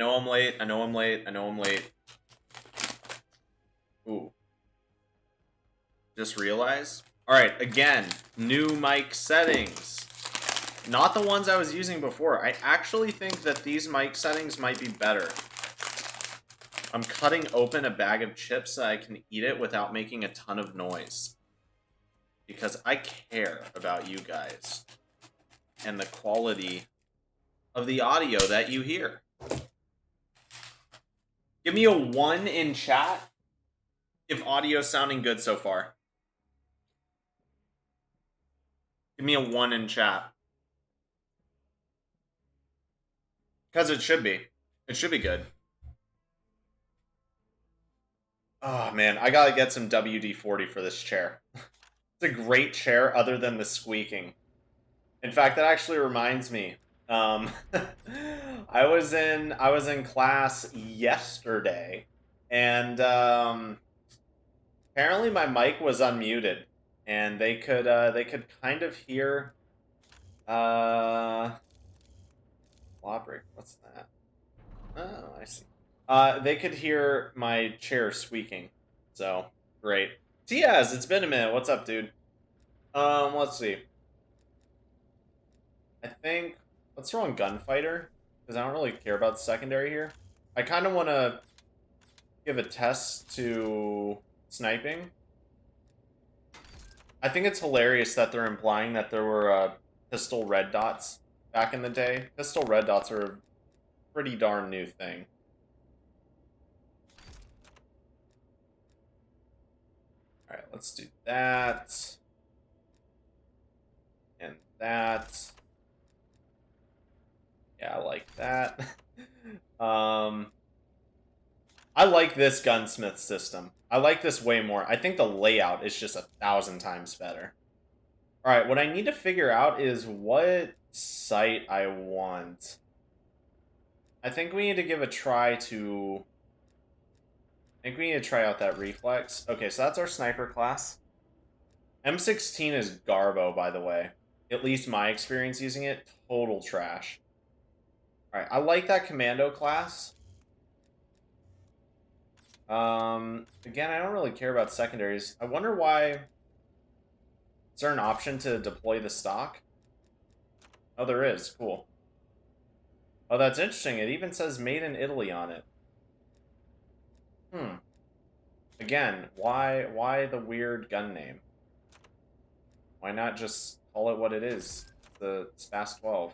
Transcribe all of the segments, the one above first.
know I'm late. I know I'm late. I know I'm late. Ooh. Just realized. Alright, again, new mic settings. Not the ones I was using before. I actually think that these mic settings might be better. I'm cutting open a bag of chips so I can eat it without making a ton of noise. Because I care about you guys. And the quality of the audio that you hear. Give me a 1 in chat if audio's sounding good so far. Give me a 1 in chat. Because it should be. It should be good. Oh, man. I gotta get some WD-40 for this chair. It's a great chair other than the squeaking. In fact, that actually reminds me. I was in class yesterday, and apparently my mic was unmuted, and they could kind of hear law break. What's that? Oh, I see. They could hear my chair squeaking. So great. Tiaz, it's been a minute. What's up, dude? Let's see. I think let's throw in Gunfighter because I don't really care about the secondary here. I kind of want to give a test to sniping. I think it's hilarious that they're implying that there were pistol red dots back in the day. Pistol red dots are a pretty darn new thing. Alright, let's do that. And that. Yeah, I like that. I like this gunsmith system. I like this way more. I think the layout is just 1,000 times better. Alright, what I need to figure out is what sight I want. I think we need to give a try to... I think we need to try out that reflex. Okay, so that's our sniper class. M16 is garbo, by the way. At least my experience using it, total trash. Alright, I like that commando class. Again, I don't really care about secondaries. I wonder why... Is there an option to deploy the stock? Oh, there is. Cool. Oh, that's interesting. It even says made in Italy on it. Again, why the weird gun name? Why not just call it what it is? The SPAS 12.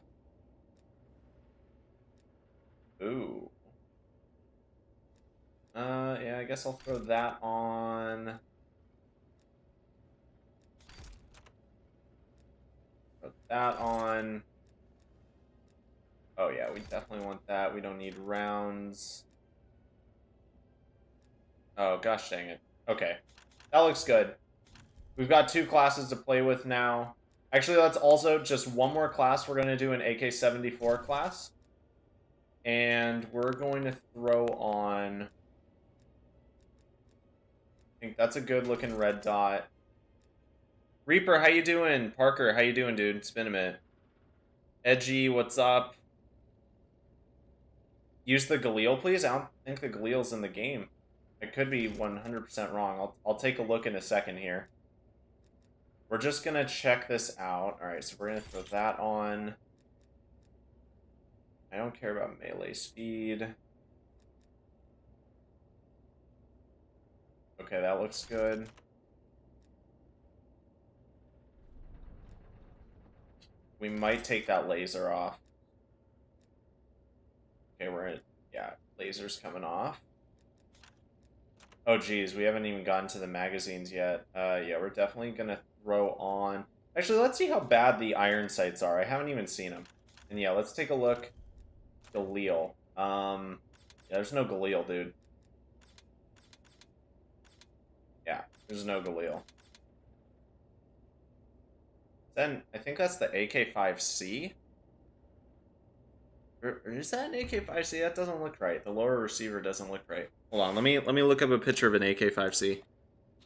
Ooh. Yeah, I guess I'll throw that on. Put that on. Oh yeah, we definitely want that. We don't need rounds. Oh, gosh dang it. Okay. That looks good. We've got 2 classes to play with now. Actually, that's also just one more class. We're going to do an AK-74 class. And we're going to throw on... I think that's a good-looking red dot. Reaper, how you doing? Parker, how you doing, dude? It's been a minute. Edgy, what's up? Use the Galil, please? I don't think the Galil's in the game. I could be 100% wrong. I'll take a look in a second here. We're just going to check this out. Alright, so we're going to throw that on. I don't care about melee speed. Okay, that looks good. We might take that laser off. Okay, we're in... Yeah, laser's coming off. Oh, geez, we haven't even gotten to the magazines yet. Yeah, we're definitely going to throw on... Actually, let's see how bad the iron sights are. I haven't even seen them. And yeah, let's take a look. Galil. Yeah, there's no Galil, dude. Yeah, there's no Galil. Then, I think that's the AK-5C? Or is that an AK-5C? That doesn't look right. The lower receiver doesn't look right. Hold on, let me look up a picture of an AK-5C.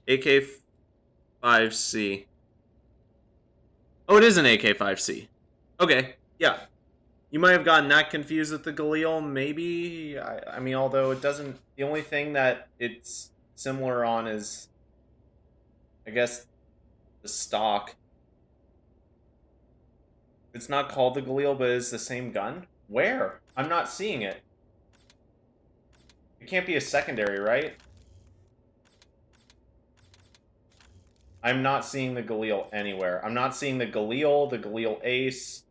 AK-5C. Oh, it is an AK-5C. Okay, yeah. You might have gotten that confused with the Galil, maybe. I mean, although it doesn't... The only thing that it's similar on is, I guess, the stock. It's not called the Galil, but it's the same gun? Where? I'm not seeing it. It can't be a secondary, right? I'm not seeing the Galil anywhere. I'm not seeing the Galil Ace,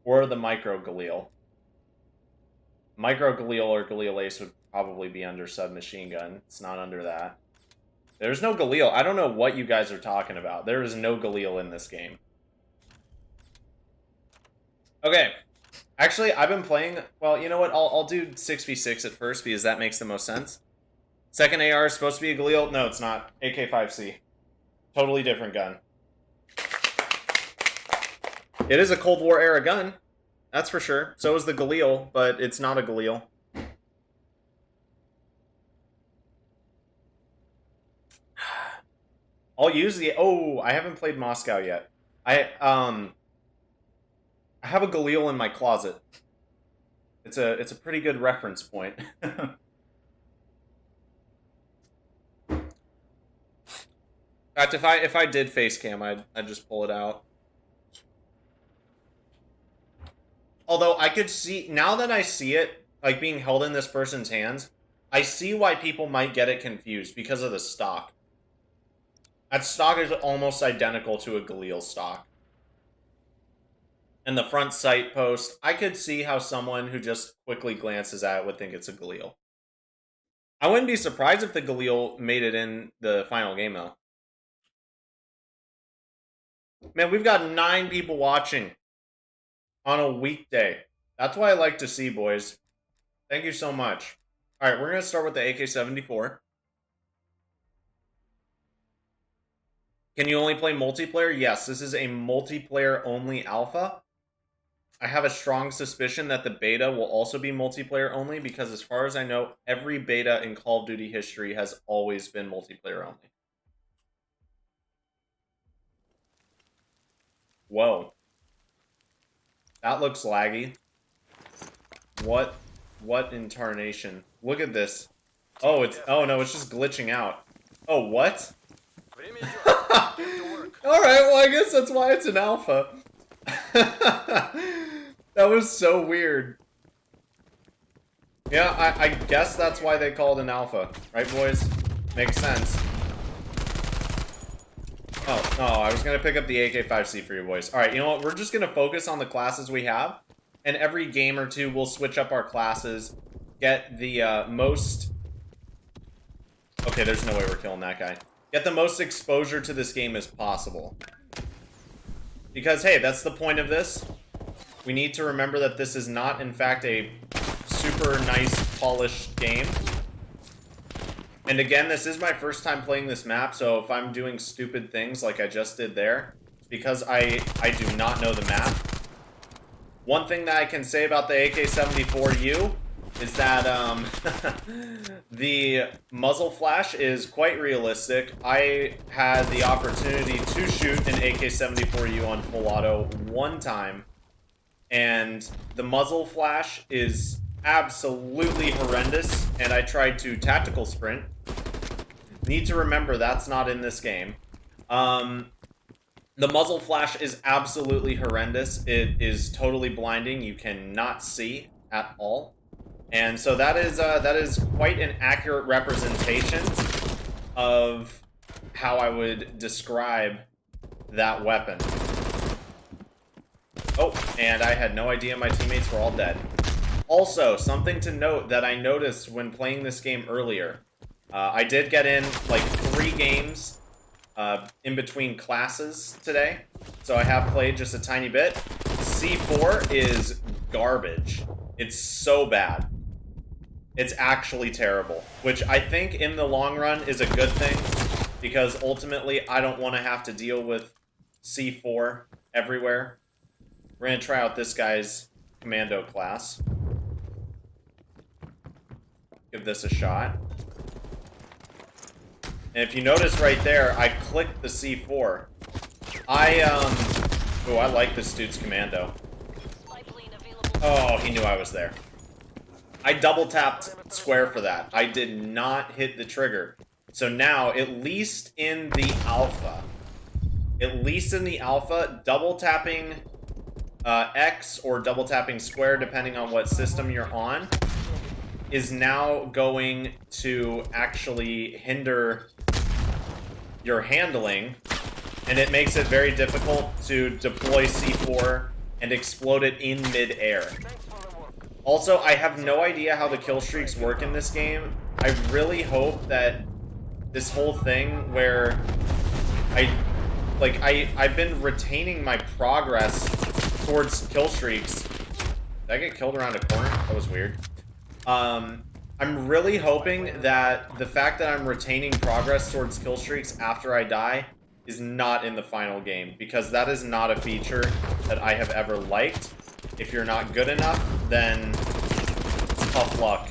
or the Micro Galil. Micro Galil or Galil Ace would probably be under submachine gun. It's not under that. There's no Galil. I don't know what you guys are talking about. There is no Galil in this game. Okay. Actually, I've been playing... Well, you know what? I'll do 6v6 at first, because that makes the most sense. Second AR is supposed to be a Galil. No, it's not. AK-5C. Totally different gun. It is a Cold War era gun. That's for sure. So is the Galil, but it's not a Galil. I'll use the... Oh, I haven't played Moscow yet. I have a Galil in my closet. It's a pretty good reference point. In fact, if I did face cam, I'd just pull it out. Although I could see, now that I see it, like being held in this person's hands, I see why people might get it confused because of the stock. That stock is almost identical to a Galil stock. And the front sight post, I could see how someone who just quickly glances at it would think it's a Galil. I wouldn't be surprised if the Galil made it in the final game, though. Man, we've got 9 people watching on a weekday. That's what I like to see, boys. Thank you so much. Alright, we're going to start with the AK-74. Can you only play multiplayer? Yes, this is a multiplayer-only alpha. I have a strong suspicion that the beta will also be multiplayer only, because as far as I know, every beta in Call of Duty history has always been multiplayer only. Whoa. That looks laggy. What in tarnation? Look at this. Oh, no, it's just glitching out. Oh, what? Alright, well, I guess that's why it's an alpha. That was so weird. Yeah, I guess that's why they called an alpha. Right, boys? Makes sense. Oh, no, I was going to pick up the AK-5C for you boys. Alright, you know what? We're just going to focus on the classes we have. And every game or two, we'll switch up our classes. Get the most... Okay, there's no way we're killing that guy. Get the most exposure to this game as possible. Because, hey, that's the point of this. We need to remember that this is not, in fact, a super nice, polished game. And again, this is my first time playing this map, so if I'm doing stupid things like I just did there, it's because I do not know the map. One thing that I can say about the AK-74U is that the muzzle flash is quite realistic. I had the opportunity to shoot an AK-74U on full auto one time, and the muzzle flash is absolutely horrendous, and I tried to tactical sprint. Need to remember that's not in this game. The muzzle flash is absolutely horrendous. It is totally blinding. You cannot see at all. And so that is quite an accurate representation of how I would describe that weapon. Oh, and I had no idea my teammates were all dead. Also, something to note that I noticed when playing this game earlier. I did get in like 3 games in between classes today, so I have played just a tiny bit. C4 is garbage. It's so bad. It's actually terrible, which I think in the long run is a good thing, because ultimately I don't want to have to deal with C4 everywhere. We're going to try out this guy's commando class. Give this a shot. And if you notice right there, I clicked the C4. Oh, I like this dude's commando. Oh, he knew I was there. I double tapped square for that. I did not hit the trigger. So now, at least in the alpha, double tapping X or double tapping square, depending on what system you're on, is now going to actually hinder your handling, and it makes it very difficult to deploy C4 and explode it in mid-air. Also, I have no idea how the kill streaks work in this game. I really hope that this whole thing where I've been retaining my progress towards kill streaks. Did I get killed around a corner? That was weird. I'm really hoping that the fact that I'm retaining progress towards kill streaks after I die is not in the final game, because that is not a feature that I have ever liked. If you're not good enough, then it's tough luck.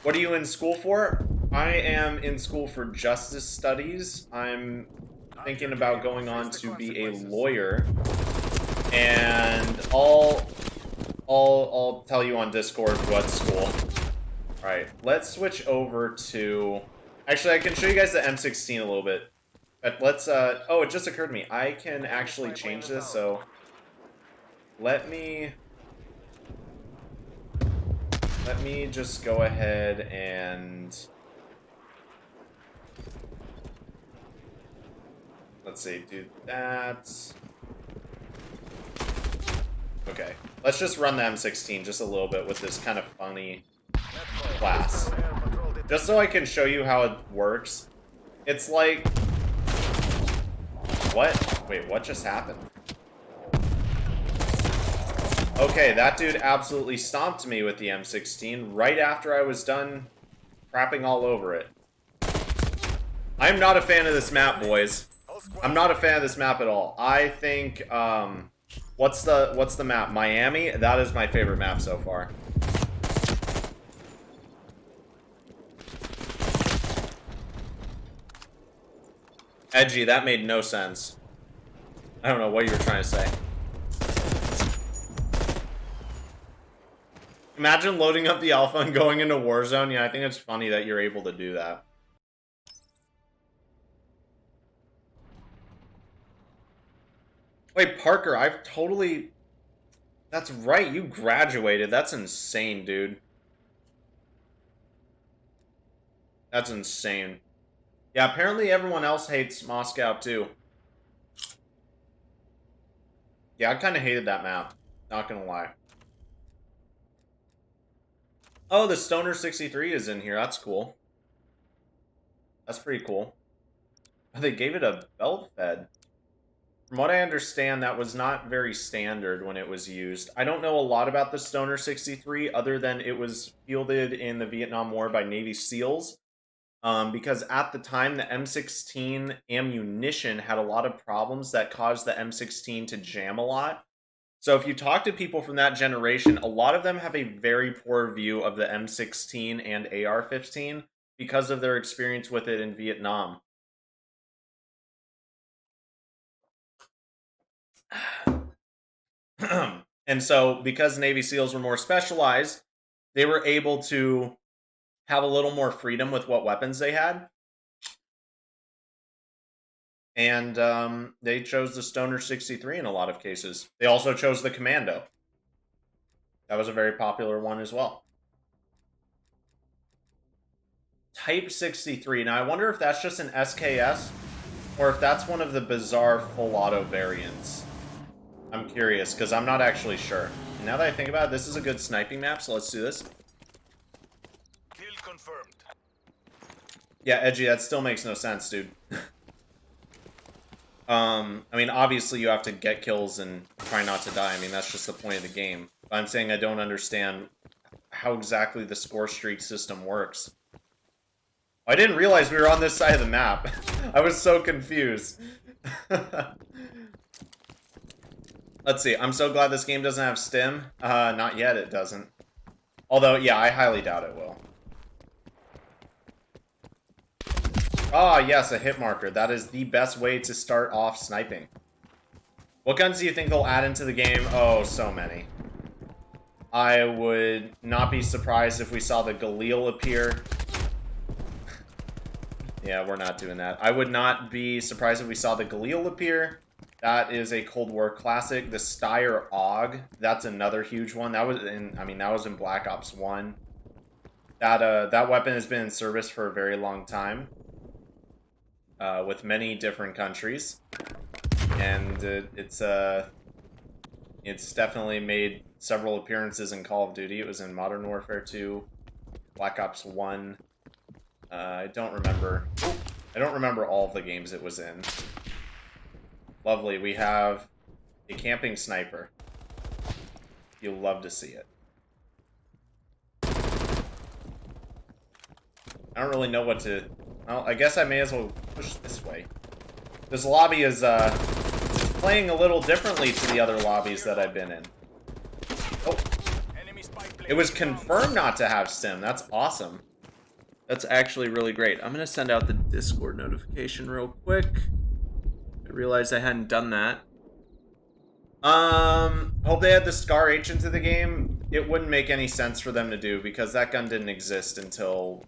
What are you in school for? I am in school for justice studies. I'm thinking about going on to be a lawyer, and I'll tell you on Discord what school. Alright, let's switch over to... Actually, I can show you guys the M16 a little bit. But let's, oh, it just occurred to me. I can actually change this, so... Let me just go ahead and... Let's see, do that... Okay, let's just run the M16 just a little bit with this kind of funny class. Just so I can show you how it works. It's like... What? Wait, what just happened? Okay, that dude absolutely stomped me with the M16 right after I was done crapping all over it. I'm not a fan of this map, boys. I'm not a fan of this map at all. I think, what's the map? Miami? That is my favorite map so far. Edgy, that made no sense. I don't know what you were trying to say. Imagine loading up the alpha and going into Warzone. Yeah, I think it's funny that you're able to do that. Wait, Parker, I've totally... That's right, you graduated. That's insane, dude. That's insane. Yeah, apparently everyone else hates Moscow, too. Yeah, I kind of hated that map. Not gonna lie. Oh, the Stoner 63 is in here. That's cool. That's pretty cool. They gave it a belt fed. From what I understand, that was not very standard when it was used. I don't know a lot about the Stoner 63, other than it was fielded in the Vietnam War by Navy SEALs. Because at the time, the M16 ammunition had a lot of problems that caused the M16 to jam a lot. So if you talk to people from that generation, a lot of them have a very poor view of the M16 and AR-15 because of their experience with it in Vietnam. And so, because Navy SEALs were more specialized, they were able to have a little more freedom with what weapons they had. And they chose the Stoner 63 in a lot of cases. They also chose the Commando. That was a very popular one as well. Type 63. Now, I wonder if that's just an SKS, or if that's one of the bizarre full auto variants. I'm curious, because I'm not actually sure. And now that I think about it, this is a good sniping map, so let's do this. Kill confirmed. Yeah, Edgy, that still makes no sense, dude. I mean, obviously you have to get kills and try not to die. I mean, that's just the point of the game. But I'm saying I don't understand how exactly the score streak system works. I didn't realize we were on this side of the map. I was so confused. Let's see. I'm so glad this game doesn't have stim. Not yet, it doesn't. Although, yeah, I highly doubt it will. Ah, yes, a hit marker. That is the best way to start off sniping. What guns do you think they'll add into the game? Oh, so many. I would not be surprised if we saw the Galil appear. Yeah, we're not doing that. I would not be surprised if we saw the Galil appear. That is a Cold War classic. The Steyr AUG, that's another huge one. That was in, I mean, that was in Black Ops 1. That weapon has been in service for a very long time, with many different countries, and it's definitely made several appearances in Call of Duty. It was in Modern Warfare 2, Black Ops 1. I don't remember all of the games it was in. Lovely. We have a camping sniper. You'll love to see it. I don't really know what to... Well, I guess I may as well push this way. This lobby is playing a little differently to the other lobbies that I've been in. Oh. It was confirmed not to have stim. That's awesome. That's actually really great. I'm going to send out the Discord notification real quick. I realized I hadn't done that. Hope they had the Scar H into the game. It wouldn't make any sense for them to do because that gun didn't exist until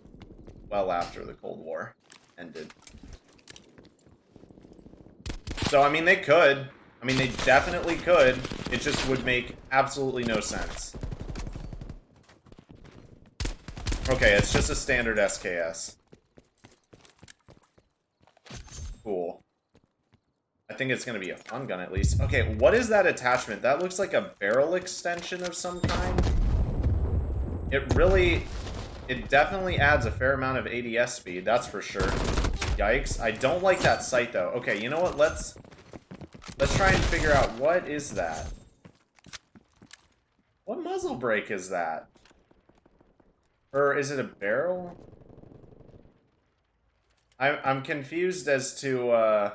well after the Cold War ended. So, I mean, they could. I mean, they definitely could. It just would make absolutely no sense. Okay, it's just a standard SKS. Cool. I think it's going to be a fun gun, at least. Okay, what is that attachment? That looks like a barrel extension of some kind. It definitely adds a fair amount of ADS speed, that's for sure. Yikes. I don't like that sight, though. Okay, you know what? Let's try and figure out what is that. What muzzle brake is that? Or is it a barrel? I'm confused as to, I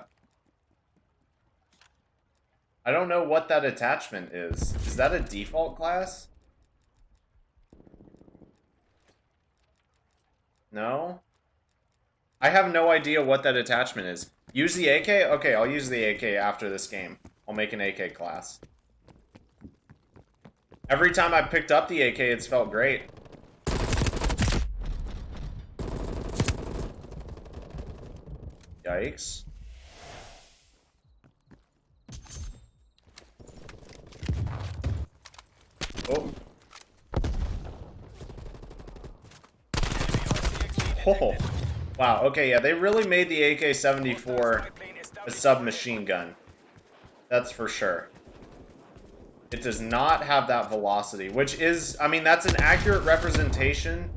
don't know what that attachment is. Is that a default class? No? I have no idea what that attachment is. Use the AK? Okay, I'll use the AK after this game. I'll make an AK class. Every time I picked up the AK, it's felt great. Yikes. Oh. Oh. Wow, okay, yeah, they really made the AK-74 a submachine gun. That's for sure. It does not have that velocity, which is, I mean, that's an accurate representation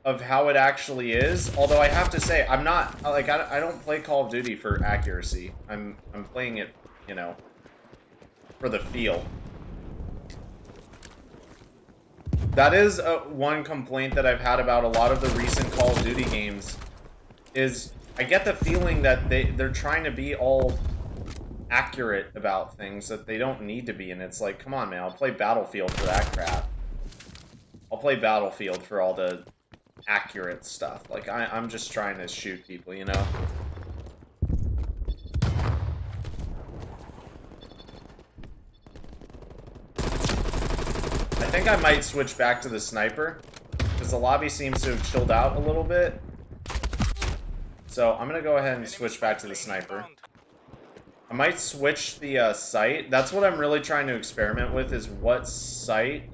of how it actually is. Although I have to say, I'm not, like, I don't play Call of Duty for accuracy. I'm playing it, you know, for the feel. That is one complaint that I've had about a lot of the recent Call of Duty games, is I get the feeling that they're trying to be all accurate about things that they don't need to be, and it's like, come on, man, I'll play Battlefield for that crap. I'll play Battlefield for all the accurate stuff. Like, I'm just trying to shoot people, you know? I think I might switch back to the sniper, because the lobby seems to have chilled out a little bit. So I'm going to go ahead and switch back to the sniper. I might switch the sight. That's what I'm really trying to experiment with, is what sight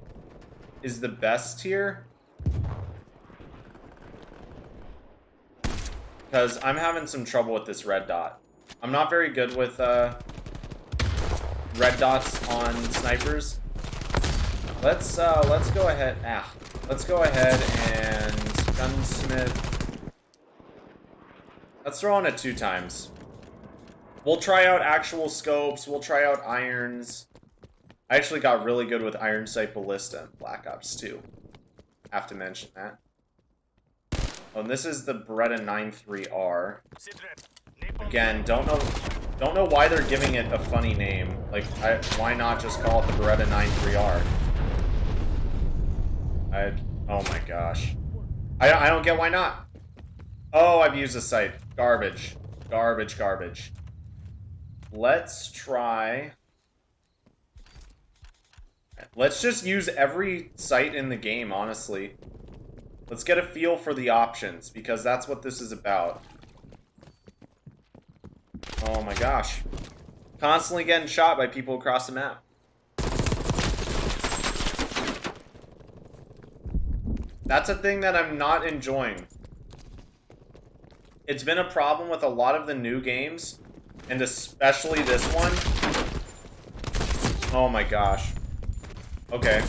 is the best here. Because I'm having some trouble with this red dot. I'm not very good with red dots on snipers. Let's go ahead. Let's go ahead and gunsmith. Let's throw on it 2 times. We'll try out actual scopes. We'll try out irons. I actually got really good with iron sight ballista in Black Ops 2. Have to mention that. Oh, and this is the Beretta 93R. Again, don't know why they're giving it a funny name. Like, why not just call it the Beretta 93R? Oh my gosh. I don't get why not. Oh, I've used the sight. Garbage. Garbage, garbage. Let's try... Let's just use every site in the game, honestly. Let's get a feel for the options, because that's what this is about. Oh my gosh. Constantly getting shot by people across the map. That's a thing that I'm not enjoying. It's been a problem with a lot of the new games, and especially this one. Oh my gosh. Okay.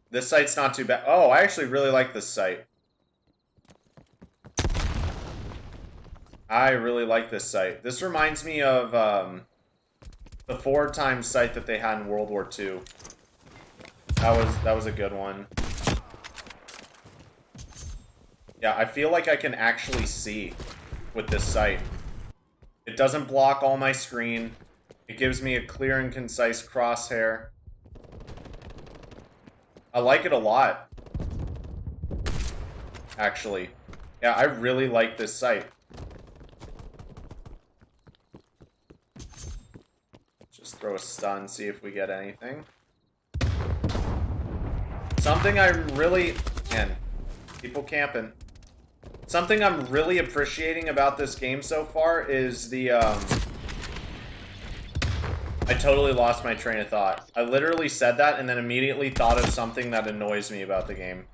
This site's not too bad. Oh, I actually really like this site. I really like this site. This reminds me of the 4x site that they had in World War II. That was a good one. Yeah, I feel like I can actually see with this site. It doesn't block all my screen. It gives me a clear and concise crosshair. I like it a lot. Actually. Yeah, I really like this site. Just throw a stun, see if we get anything. Something I really... Man, people camping. Something I'm really appreciating about this game so far is the, I totally lost my train of thought. I literally said that and then immediately thought of something that annoys me about the game.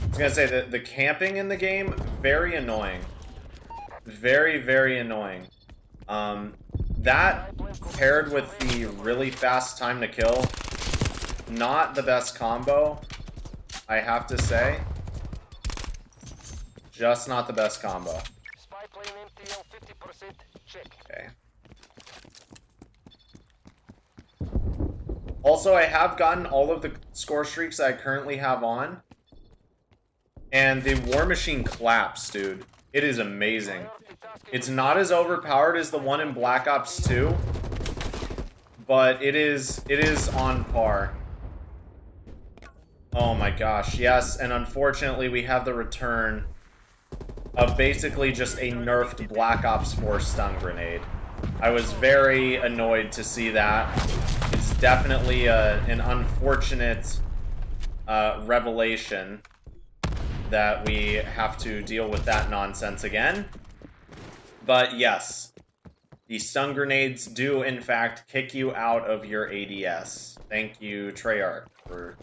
I was gonna say that the camping in the game, very annoying. Very, very annoying. That paired with the really fast time to kill, not the best combo, I have to say. Just not the best combo. Okay. Also, I have gotten all of the score streaks I currently have on. And the War Machine claps, dude. It is amazing. It's not as overpowered as the one in Black Ops 2. But it is on par. Oh my gosh, yes. And unfortunately, we have the return of basically just a nerfed Black Ops 4 stun grenade. I was very annoyed to see that. It's definitely an unfortunate revelation that we have to deal with that nonsense again. But yes, the stun grenades do in fact kick you out of your ADS. Thank you, Treyarch, for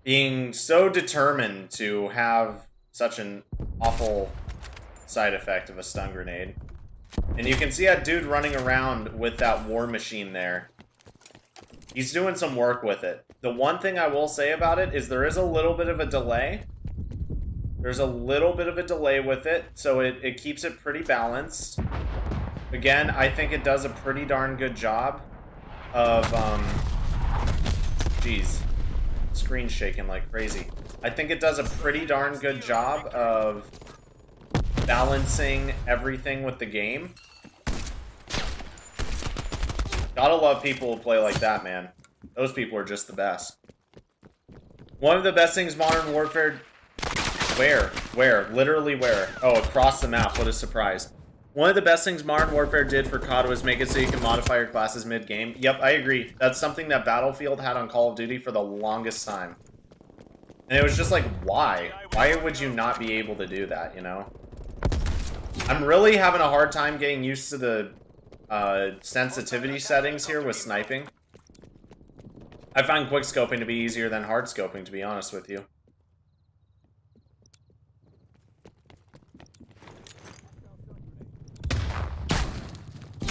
being so determined to have such an awful side effect of a stun grenade. And you can see that dude running around with that War Machine there. He's doing some work with it. The one thing I will say about it is there is a little bit of a delay. There's a little bit of a delay with it, so it keeps it pretty balanced. Again, I think it does a pretty darn good job of, Jeez. Screen shaking like crazy. I think it does a pretty darn good job of balancing everything with the game. Gotta love people who play like that, man. Those people are just the best. One of the best things Modern Warfare... Where? Literally where? Oh, across the map. What a surprise. One of the best things Modern Warfare did for COD was make it so you can modify your classes mid-game. Yep, I agree. That's something that Battlefield had on Call of Duty for the longest time. And it was just like, why? Why would you not be able to do that, you know? I'm really having a hard time getting used to the sensitivity settings here with sniping. I find quickscoping to be easier than hardscoping, to be honest with you.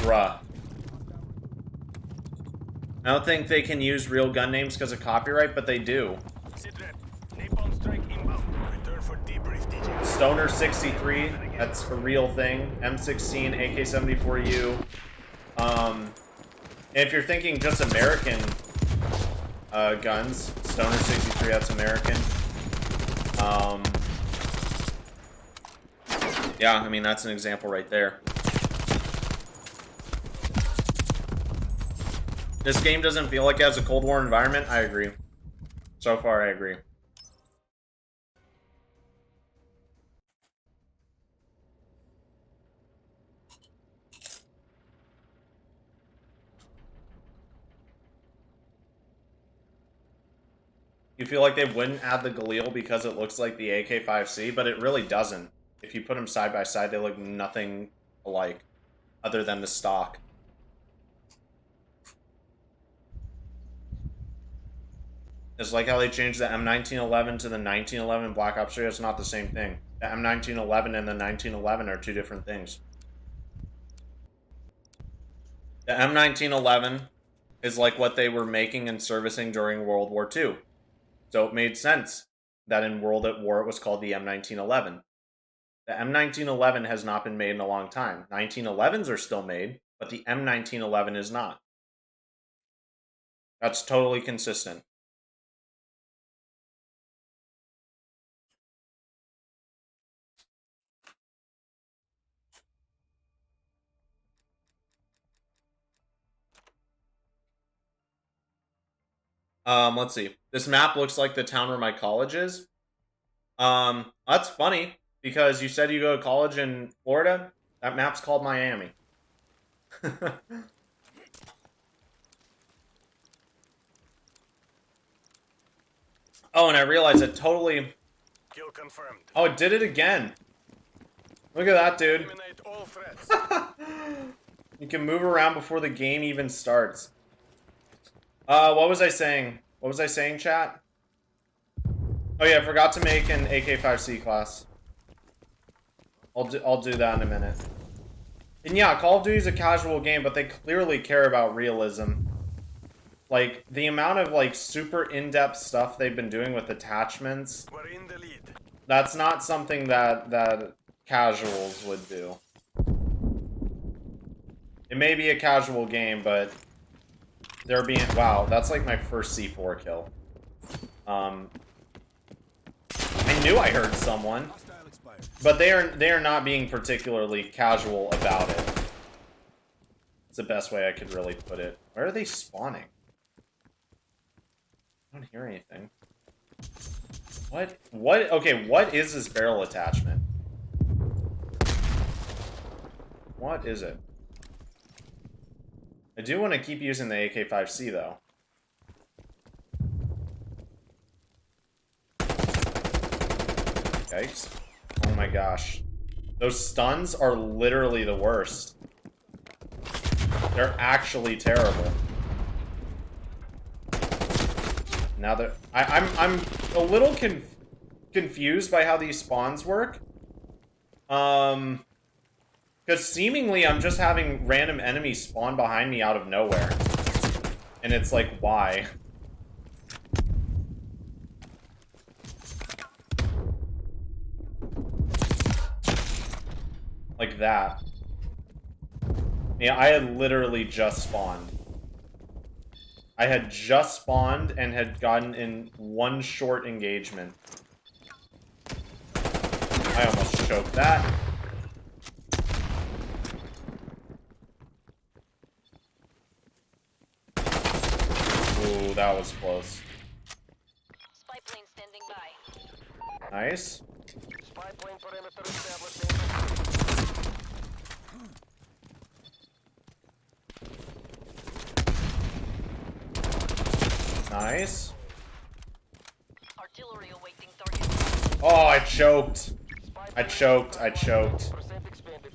Bruh. I don't think they can use real gun names because of copyright, but they do. Stoner 63, that's a real thing. M16, AK-74U. And if you're thinking just American guns, Stoner 63, that's American. Yeah, I mean, that's an example right there. This game doesn't feel like it has a Cold War environment. I agree. So far, I agree. You feel like they wouldn't add the Galil because it looks like the AK-5C, but it really doesn't. If you put them side by side, they look nothing alike, other than the stock. It's like how they changed the M1911 to the 1911 Black Ops 3. It's not the same thing. The M1911 and the 1911 are two different things. The M1911 is like what they were making and servicing during World War II. So it made sense that in World at War it was called the M1911. The M1911 has not been made in a long time. 1911s are still made, but the M1911 is not. That's totally consistent. Let's see. This map looks like the town where my college is. That's funny, because you said you go to college in Florida. That map's called Miami. Oh, and I realized it totally... Kill confirmed. Oh, it did it again. Look at that, dude. Eliminate all threats. You can move around before the game even starts. What was I saying? What was I saying, chat? Oh yeah, I forgot to make an AK-5C class. I'll do that in a minute. And yeah, Call of Duty is a casual game, but they clearly care about realism. Like, the amount of, like, super in-depth stuff they've been doing with attachments, We're in the lead. that's not something that casuals would do. It may be a casual game, but they're being... Wow, that's like my first C4 kill. I knew I heard someone, but they are not being particularly casual about it. It's the best way I could really put it. Where are they spawning? I don't hear anything. What? Okay, what is this barrel attachment? What is it? I do want to keep using the AK-5C, though. Yikes. Oh my gosh. Those stuns are literally the worst. They're actually terrible. Now that... I'm a little confused by how these spawns work. Because seemingly I'm just having random enemies spawn behind me out of nowhere. And it's like, why? Like that. Yeah, I had literally just spawned. I had just spawned and had gotten in one short engagement. I almost choked that. Ooh, that was close. Spy plane standing by. Nice. Spy plane perimeter establishing. Nice. Artillery awaiting target. Oh, I choked. I choked. Percent expanded.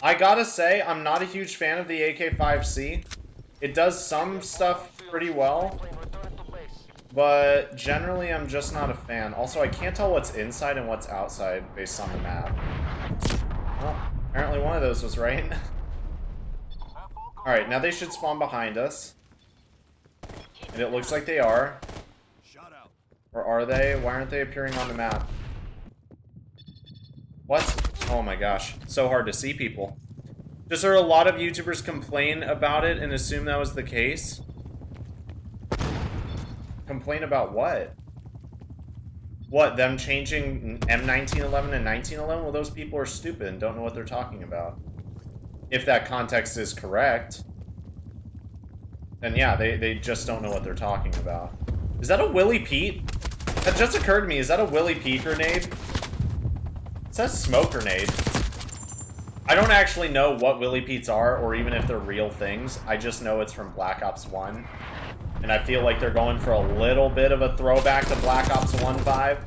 I gotta say, I'm not a huge fan of the AK-5C. It does some stuff pretty well, Plane return to base. but generally I'm just not a fan. Also, I can't tell what's inside and what's outside based on the map. Well, apparently one of those was right. Alright, now they should spawn behind us. And it looks like they are. Or are they? Why aren't they appearing on the map? What? Oh my gosh. So hard to see people. Just heard a lot of YouTubers complain about it and assume that was the case. Complain about what? What, them changing M1911 and 1911? Well, those people are stupid and don't know what they're talking about. If that context is correct, then yeah, they just don't know what they're talking about. Is that a Willy Pete? That just occurred to me. Is that a Willy Pete grenade? It says smoke grenade. I don't actually know what Willy Pete's are, or even if they're real things. I just know it's from Black Ops 1. And I feel like they're going for a little bit of a throwback to Black Ops 1 vibe.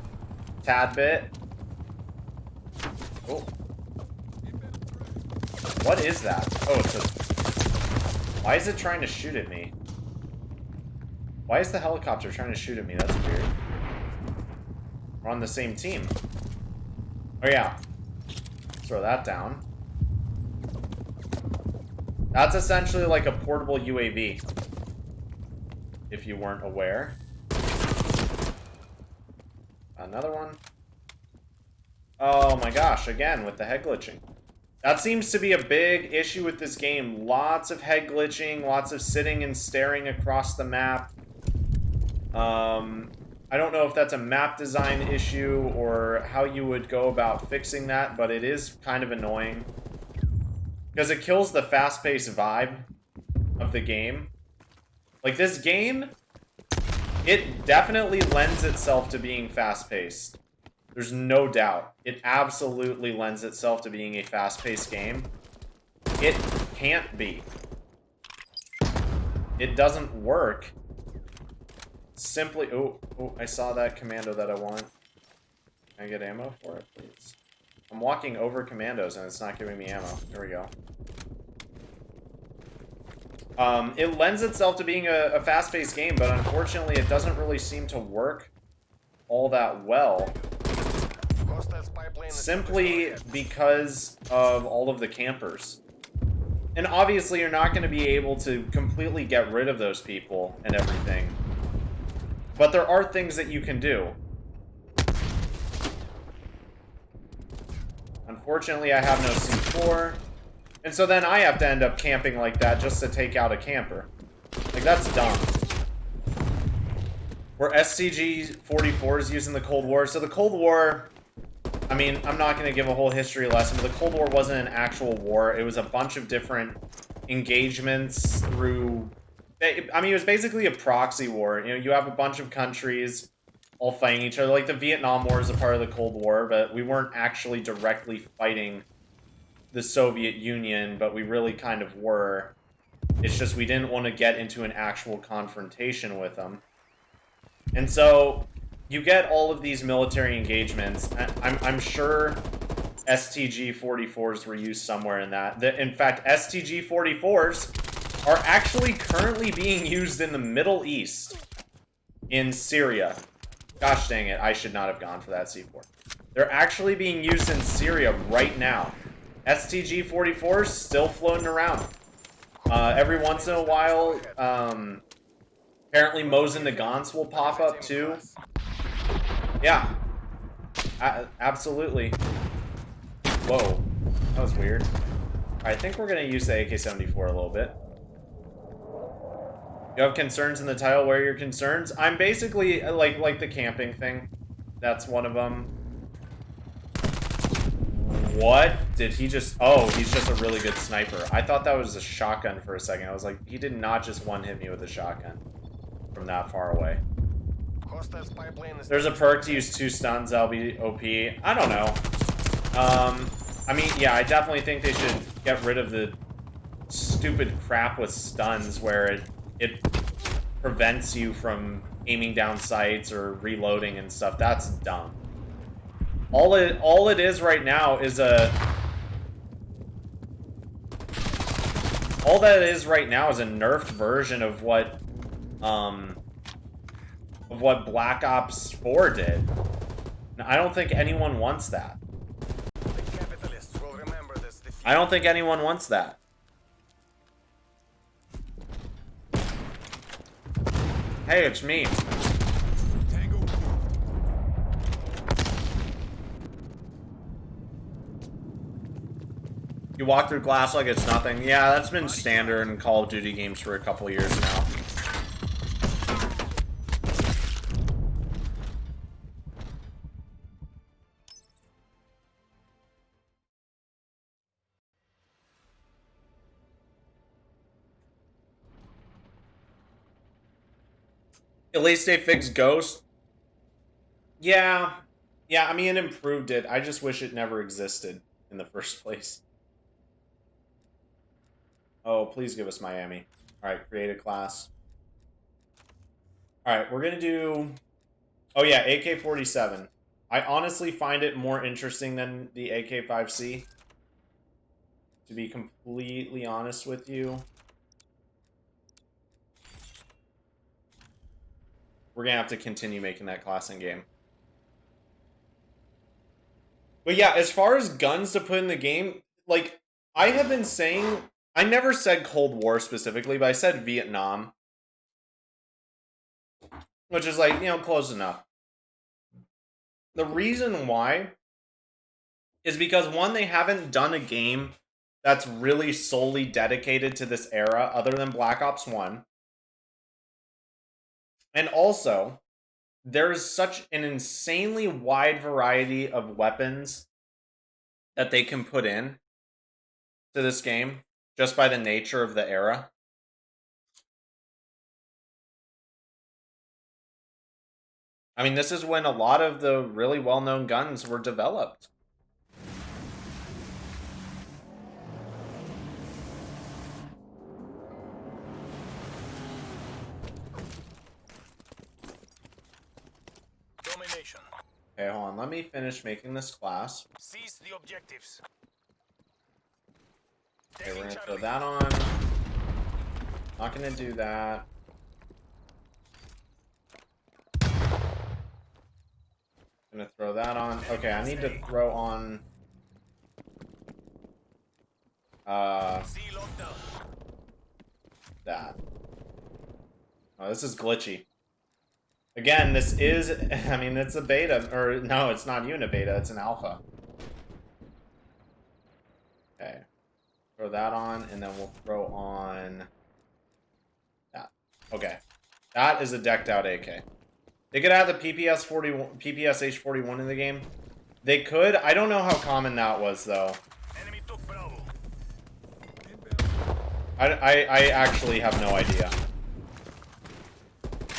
Tad bit. Oh. What is that? Oh, it's a... Why is it trying to shoot at me? Why is the helicopter trying to shoot at me? That's weird. We're on the same team. Oh yeah. Throw that down. That's essentially like a portable UAV. If you weren't aware. Another one. Oh my gosh, again with the head glitching. That seems to be a big issue with this game. Lots of head glitching, lots of sitting and staring across the map. I don't know if that's a map design issue or how you would go about fixing that, but it is kind of annoying. Because it kills the fast-paced vibe of the game. Like, this game, it definitely lends itself to being fast-paced. There's no doubt. It absolutely lends itself to being a fast-paced game. It can't be. It doesn't work. Simply... Oh, I saw that commando that I want. Can I get ammo for it, please? I'm walking over commandos and it's not giving me ammo. Here we go. It lends itself to being a fast-paced game, but unfortunately it doesn't really seem to work all that well. Simply because of all of the campers. And obviously you're not going to be able to completely get rid of those people and everything. But there are things that you can do. Unfortunately, I have no C4. And so then I have to end up camping like that just to take out a camper. Like, that's dumb. We're STG-44s using the Cold War. So the Cold War... I mean, I'm not going to give a whole history lesson, but the Cold War wasn't an actual war. It was a bunch of different engagements through... I mean, it was basically a proxy war. You know, you have a bunch of countries all fighting each other. Like, the Vietnam War is a part of the Cold War, but we weren't actually directly fighting the Soviet Union, but we really kind of were. It's just we didn't want to get into an actual confrontation with them. And so, you get all of these military engagements. I'm sure STG-44s were used somewhere in that. In fact, STG-44s are actually currently being used in the Middle East. In Syria. Gosh dang it, I should not have gone for that C4. They're actually being used in Syria right now. STG-44s still floating around. Every once in a while, apparently Mosin Nagants will pop up too. Yeah. Absolutely. Whoa. That was weird. I think we're going to use the AK-74 a little bit. You have concerns in the title. Where are your concerns? I'm basically like the camping thing. That's one of them. What did he just... Oh, he's just a really good sniper. I thought that was a shotgun for a second. I was like, he did not just one-hit me with a shotgun from that far away. There's a perk to use 2 stuns. That'll be OP. I don't know. I mean, yeah, I definitely think they should get rid of the stupid crap with stuns where it prevents you from aiming down sights or reloading and stuff. That's dumb. All it is right now is a... All that is right now is a nerfed version of what Black Ops 4 did. Now, I don't think anyone wants that. I don't think anyone wants that. Hey, it's me. You walk through glass like it's nothing. Yeah, that's been standard in Call of Duty games for a couple years now. At least they fixed Ghost. Yeah, I mean, it improved it. I just wish it never existed in the first place. Oh, please give us Miami. Alright, create a class. Alright, we're gonna do... Oh yeah, AK-47. I honestly find it more interesting than the AK-5C. To be completely honest with you. We're gonna have to continue making that class in game. But yeah, as far as guns to put in the game, like, I have been saying... I never said Cold War specifically, but I said Vietnam. Which is like, you know, close enough. The reason why is because, one, they haven't done a game that's really solely dedicated to this era other than Black Ops 1. And also, there's such an insanely wide variety of weapons that they can put in to this game just by the nature of the era. I mean, this is when a lot of the really well-known guns were developed. Domination. Okay, hold on. Let me finish making this class. Seize the objectives. Okay, we're gonna throw that on. Not gonna do that. Gonna throw that on. Okay, I need to throw on... that. Oh, this is glitchy. Again, this is... I mean, it's a beta. Or, no, it's not even a beta. It's an alpha. Okay. Throw that on, and then we'll throw on... that. Okay. That is a decked out AK. They could add the PPSH-41 in the game. They could. I don't know how common that was, though. Enemy took Bravo. I actually have no idea.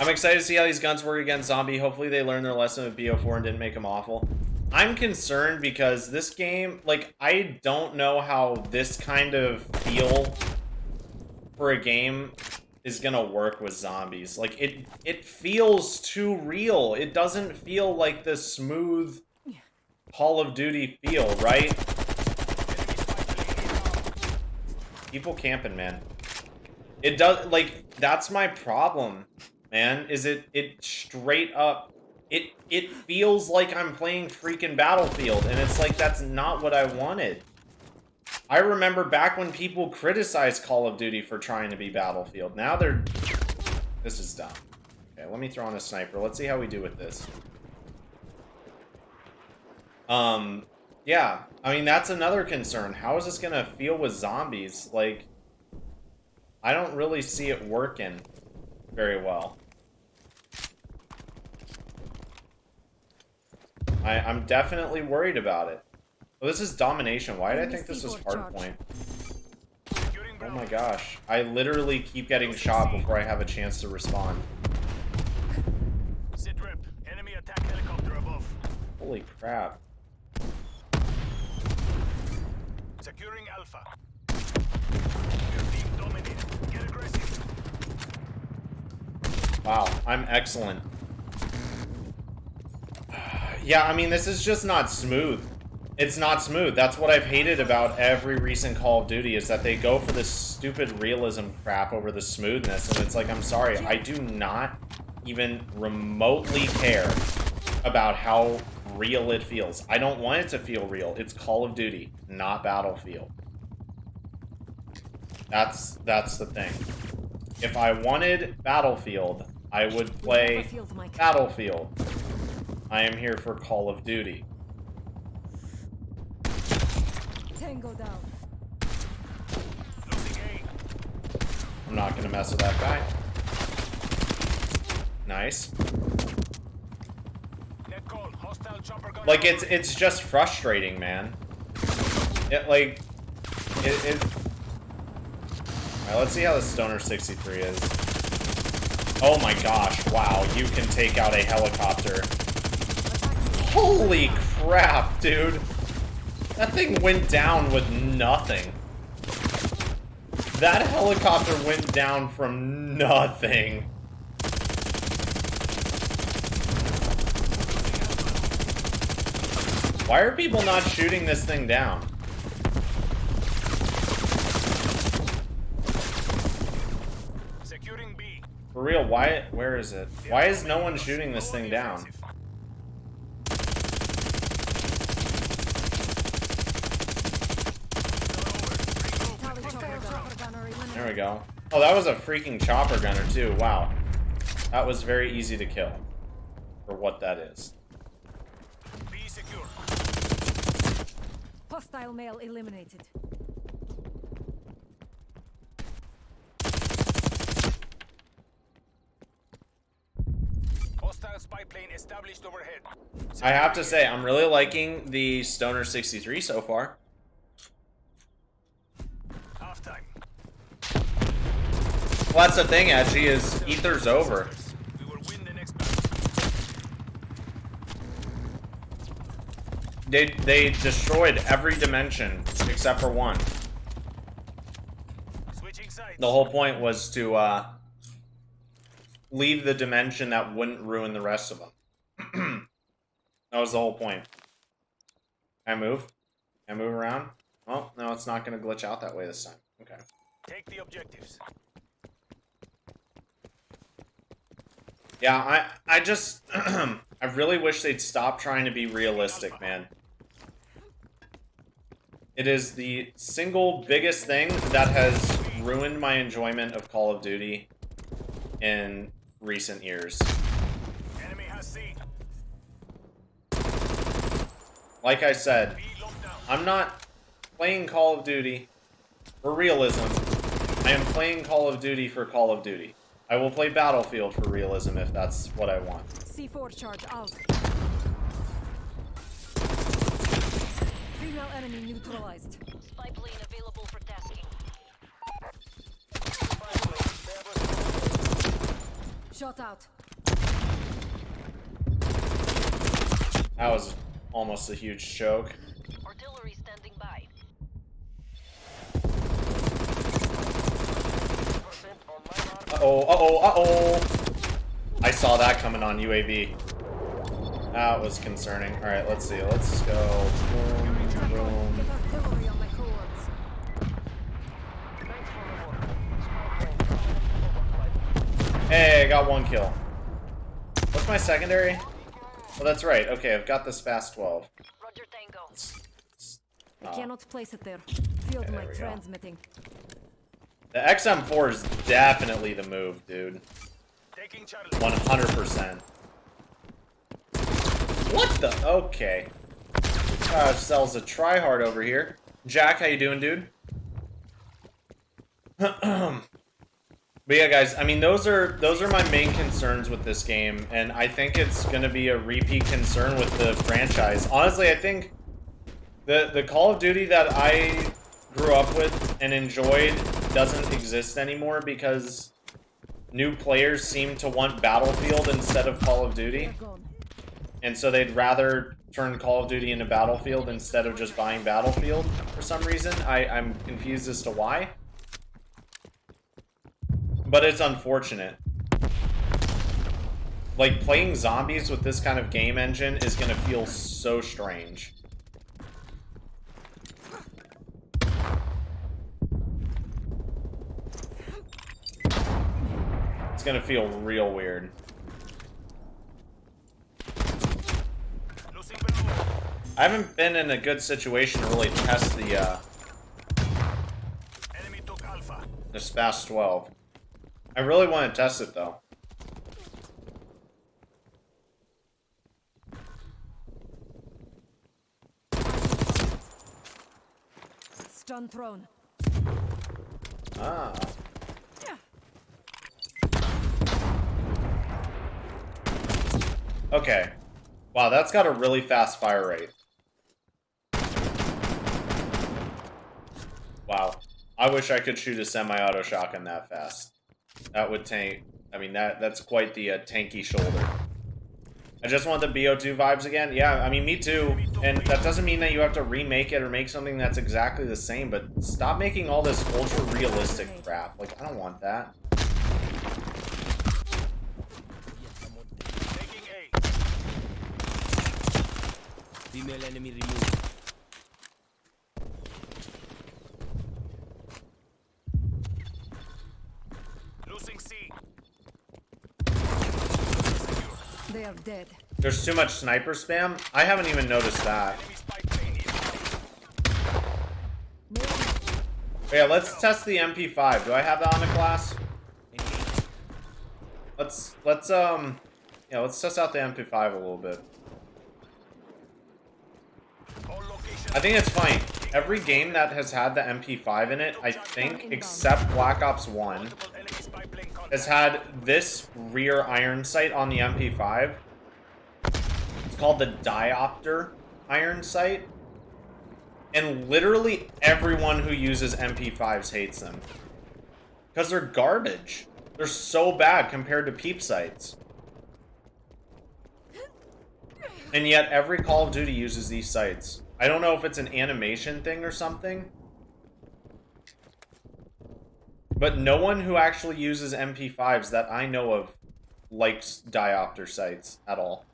I'm excited to see how these guns work against zombie. Hopefully they learned their lesson with BO4 and didn't make them awful. I'm concerned because this game, like, I don't know how this kind of feel for a game is gonna work with zombies. Like, it feels too real. It doesn't feel like the smooth Call of Duty feel, right? People camping, man. It does, like, that's my problem, man, is it straight up, it feels like I'm playing freaking Battlefield, and it's like, that's not what I wanted. I remember back when people criticized Call of Duty for trying to be Battlefield. Now they're... This is dumb. Okay, let me throw on a sniper. Let's see how we do with this. Yeah. I mean, that's another concern. How is this gonna feel with zombies? Like, I don't really see it working very well. I'm definitely worried about it. Oh, this is domination. Why did I think this was hardpoint? Oh my gosh. I literally keep getting shot before I have a chance to respond. Sit rep. Enemy attack helicopter above. Holy crap. Securing Alpha. Your team dominated. Get aggressive. Wow, I'm excellent. Yeah, I mean, this is just not smooth. It's not smooth. That's what I've hated about every recent Call of Duty, is that they go for this stupid realism crap over the smoothness, and it's like, I'm sorry, I do not even remotely care about how real it feels. I don't want it to feel real. It's Call of Duty, not Battlefield. That's the thing. If I wanted Battlefield, I would play Battlefield. I am here for Call of Duty. Tango down. I'm not gonna mess with that guy. Nice. Like, it's just frustrating, man. Alright, let's see how the Stoner 63 is. Oh my gosh, wow, you can take out a helicopter. Holy crap, dude. That thing went down with nothing. That helicopter went down from nothing. Why are people not shooting this thing down? Securing B. For real, why? Where is it? Why is no one shooting this thing down? There we go. Oh, that was a freaking chopper gunner too. Wow. That was very easy to kill. For what that is. B secure. Hostile male eliminated. Hostile spy plane established overhead. I have to say, I'm really liking the Stoner 63 so far. Half time. Well, that's the thing, Edgy, is Ether's over. We will win the next battle. They destroyed every dimension except for one. Switching sides. The whole point was to leave the dimension that wouldn't ruin the rest of them. That was the whole point. Can I move? Can I move around? Well, no, it's not going to glitch out that way this time. Okay. Take the objectives. Yeah, I just... I really wish they'd stop trying to be realistic, man. It is the single biggest thing that has ruined my enjoyment of Call of Duty in recent years. Enemy has C. Like I said, B locked down. I'm not playing Call of Duty for realism. I am playing Call of Duty for Call of Duty. I will play Battlefield for realism if that's what I want. C4 charge out. Female enemy neutralized. Spy plane available for tasking. Shot out. That was almost a huge choke. Artillery standing by. Uh-oh, uh-oh, uh-oh! I saw that coming on UAV. That was concerning. Alright, let's see. Let's go. Boom, boom. Get artillery on my coords. Hey, I got one kill. What's my secondary? Oh, that's right. Okay, I've got this fast 12. Roger Tango. I cannot place it there. Field Okay, my there we go. transmitting. The XM4 is definitely the move, dude. Taking Charlie. 100%. What the? Okay. Sells a tryhard over here. Jack, how you doing, dude? But yeah, guys, I mean, those are my main concerns with this game, and I think it's going to be a repeat concern with the franchise. Honestly, I think the Call of Duty that I grew up with and enjoyed doesn't exist anymore because new players seem to want Battlefield instead of Call of Duty. They're gone. And so they'd rather turn Call of Duty into Battlefield instead of just buying Battlefield for some reason. I'm confused as to why. But it's unfortunate. Like, playing zombies with this kind of game engine is going to feel so strange. It's going to feel real weird. Losing Bravo. I haven't been in a good situation to really test the Enemy took Alpha. Fast 12. I really want to test it though. Stun thrown. Ah. Okay. Wow, that's got a really fast fire rate. Wow. I wish I could shoot a semi-auto shotgun that fast. That would tank. I mean, that's quite the tanky shoulder. I just want the BO2 vibes again. Yeah, I mean, me too. And that doesn't mean that you have to remake it or make something that's exactly the same, but stop making all this ultra-realistic crap. Like, I don't want that. Taking A. Female enemy removed. Losing C. They are dead. There's too much sniper spam? I haven't even noticed that. Enemy spy plane inbound. Yeah, let's test the MP5. Do I have that on the class? Let's test out the MP5 a little bit. All locations. I think it's fine. Every game that has had the MP5 in it, I think, except Black Ops 1, Multiple enemy spy plane contact. has had this rear iron sight on the MP5. It's called the diopter iron sight. And literally everyone who uses MP5s hates them. Because they're garbage. They're so bad compared to peep sights. And yet every Call of Duty uses these sights. I don't know if it's an animation thing or something. But no one who actually uses MP5s that I know of likes diopter sights at all.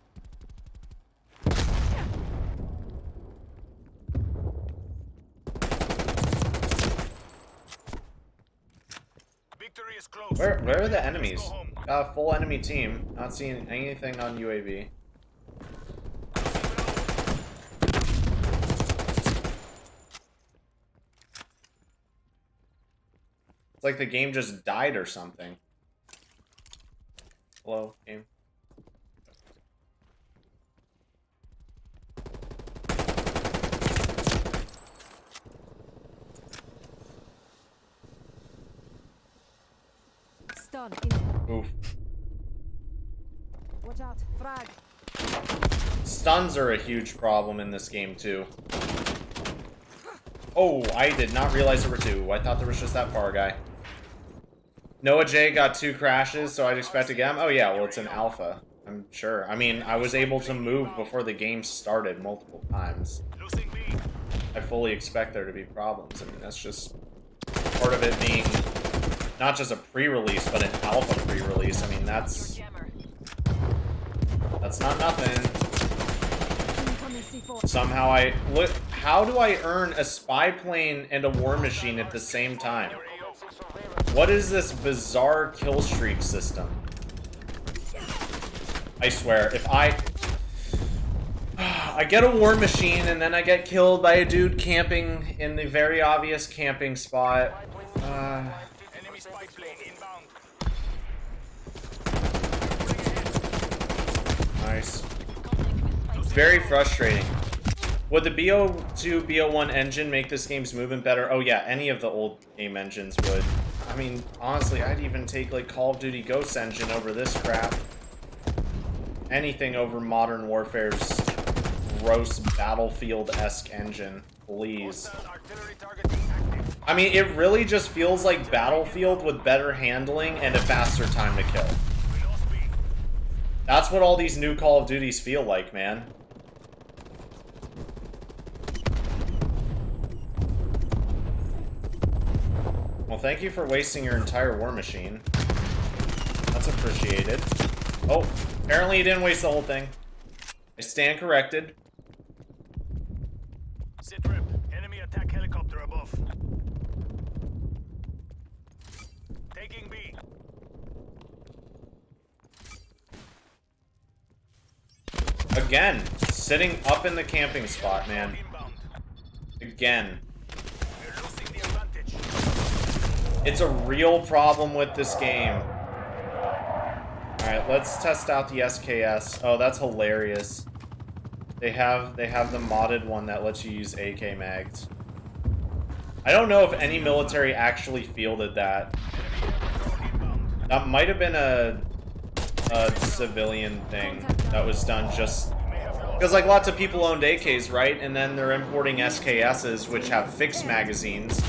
Victory is close. Where are the enemies? Let's go home. Full enemy team. Not seeing anything on UAV. It's like the game just died or something. Hello, game. Stun. In. Oof. Watch out. Frag. Stuns are a huge problem in this game too. Oh, I did not realize there were two. I thought there was just that far guy. Noah J got 2 crashes, so I'd expect to get him. Oh yeah, well it's an alpha. I'm sure. I mean, I was able to move before the game started multiple times. Losing B. I fully expect there to be problems. I mean, that's just part of it being not just a pre-release, but an alpha pre-release. I mean, that's Jammer. not nothing. Incoming C4. Somehow look. How do I earn a spy plane and a war machine at the same time? What is this bizarre kill streak system? I swear, if I get a war machine and then I get killed by a dude camping in the very obvious camping spot. Enemy spy plane inbound. Nice. It's very frustrating. Would the BO2, BO1 engine make this game's movement better? Oh yeah, any of the old game engines would. I mean, honestly, I'd even take like Call of Duty Ghost engine over this crap. Anything over Modern Warfare's gross Battlefield-esque engine, please. Hostile artillery targeting active. I mean, it really just feels like Battlefield with better handling and a faster time to kill. We lost B. That's what all these new Call of Duties feel like, man. Well, thank you for wasting your entire war machine. That's appreciated. Oh, apparently you didn't waste the whole thing. I stand corrected. Sit rep. Enemy attack helicopter above. Taking B. Again, sitting up in the camping spot, man. Inbound. Again. We're losing the advantage. It's a real problem with this game. Alright, let's test out the SKS. Oh, that's hilarious. They have the modded one that lets you use AK mags. I don't know if any military actually fielded that. That might have been a civilian thing that was done just because like lots of people owned AKs, right? And then they're importing SKSs which have fixed magazines.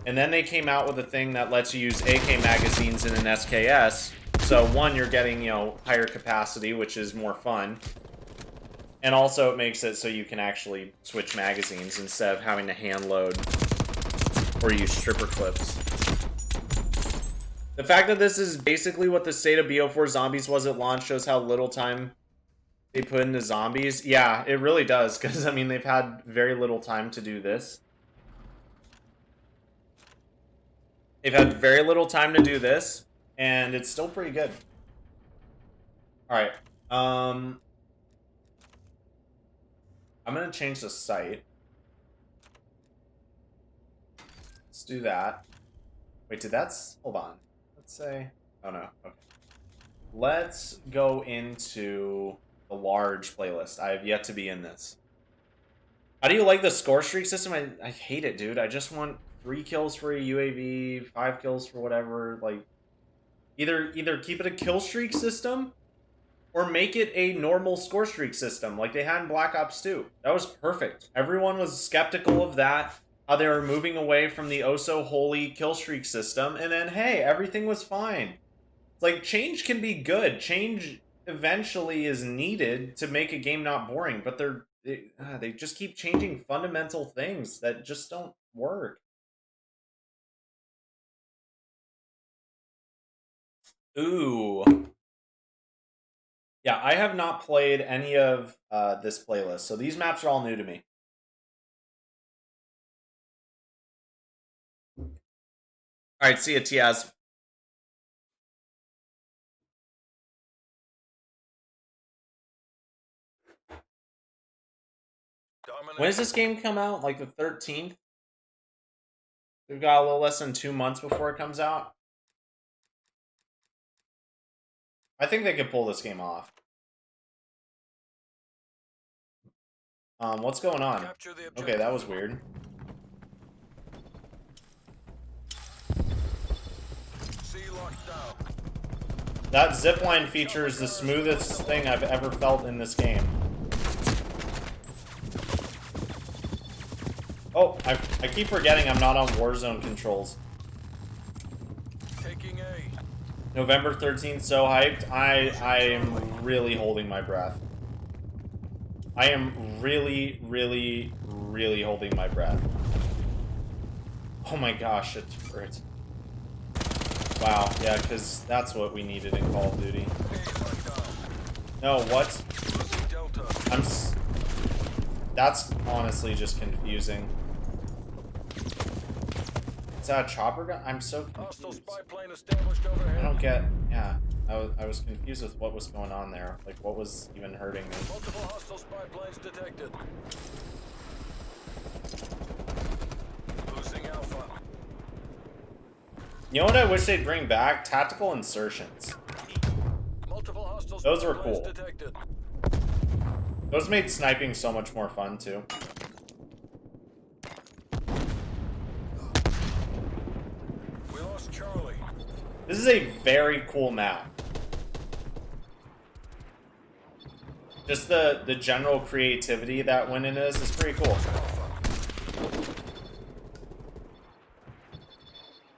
And then they came out with a thing that lets you use AK magazines in an SKS. So one, you're getting, you know, higher capacity, which is more fun. And also it makes it so you can actually switch magazines instead of having to hand load or use stripper clips. The fact that this is basically what the state of BO4 Zombies was at launch shows how little time they put into zombies. Yeah, it really does, because, I mean, they've had very little time to do this. They've had very little time to do this, and it's still pretty good. Alright, I'm gonna change the site. Let's do that. Wait, hold on. Let's say, oh no, okay. Let's go into the large playlist. I have yet to be in this. How do you like the score streak system? I hate it, dude. I just want 3 kills for a UAV, 5 kills for whatever. Like, either keep it a kill streak system, or make it a normal score streak system, like they had in Black Ops 2. That was perfect. Everyone was skeptical of that, how they were moving away from the oh-so-holy kill streak system, and then, hey, everything was fine. Like, change can be good. Change eventually is needed to make a game not boring, but they just keep changing fundamental things that just don't work. Ooh. Yeah, I have not played any of this playlist, so these maps are all new to me. Alright, see ya, Tiaz. When does this game come out? Like the 13th? We've got a little less than 2 months before it comes out. I think they could pull this game off. What's going on? Okay, that was weird. That zipline feature is the smoothest thing I've ever felt in this game. Oh, I keep forgetting I'm not on Warzone controls. Taking A. November 13th, so hyped. I am really holding my breath. I am really, really, really holding my breath. Oh my gosh, it hurts. Wow, yeah, because that's what we needed in Call of Duty. No, what? That's honestly just confusing. Is that a chopper gun? I'm so confused. I don't get... Yeah, I was confused with what was going on there. Like, what was even hurting me. Multiple hostile spy planes detected. Losing Alpha. You know what I wish they'd bring back? Tactical insertions. Multiple hostile Those were spy planes cool. detected. Those made sniping so much more fun, too. We lost Charlie. This is a very cool map. Just the general creativity that went into this is pretty cool.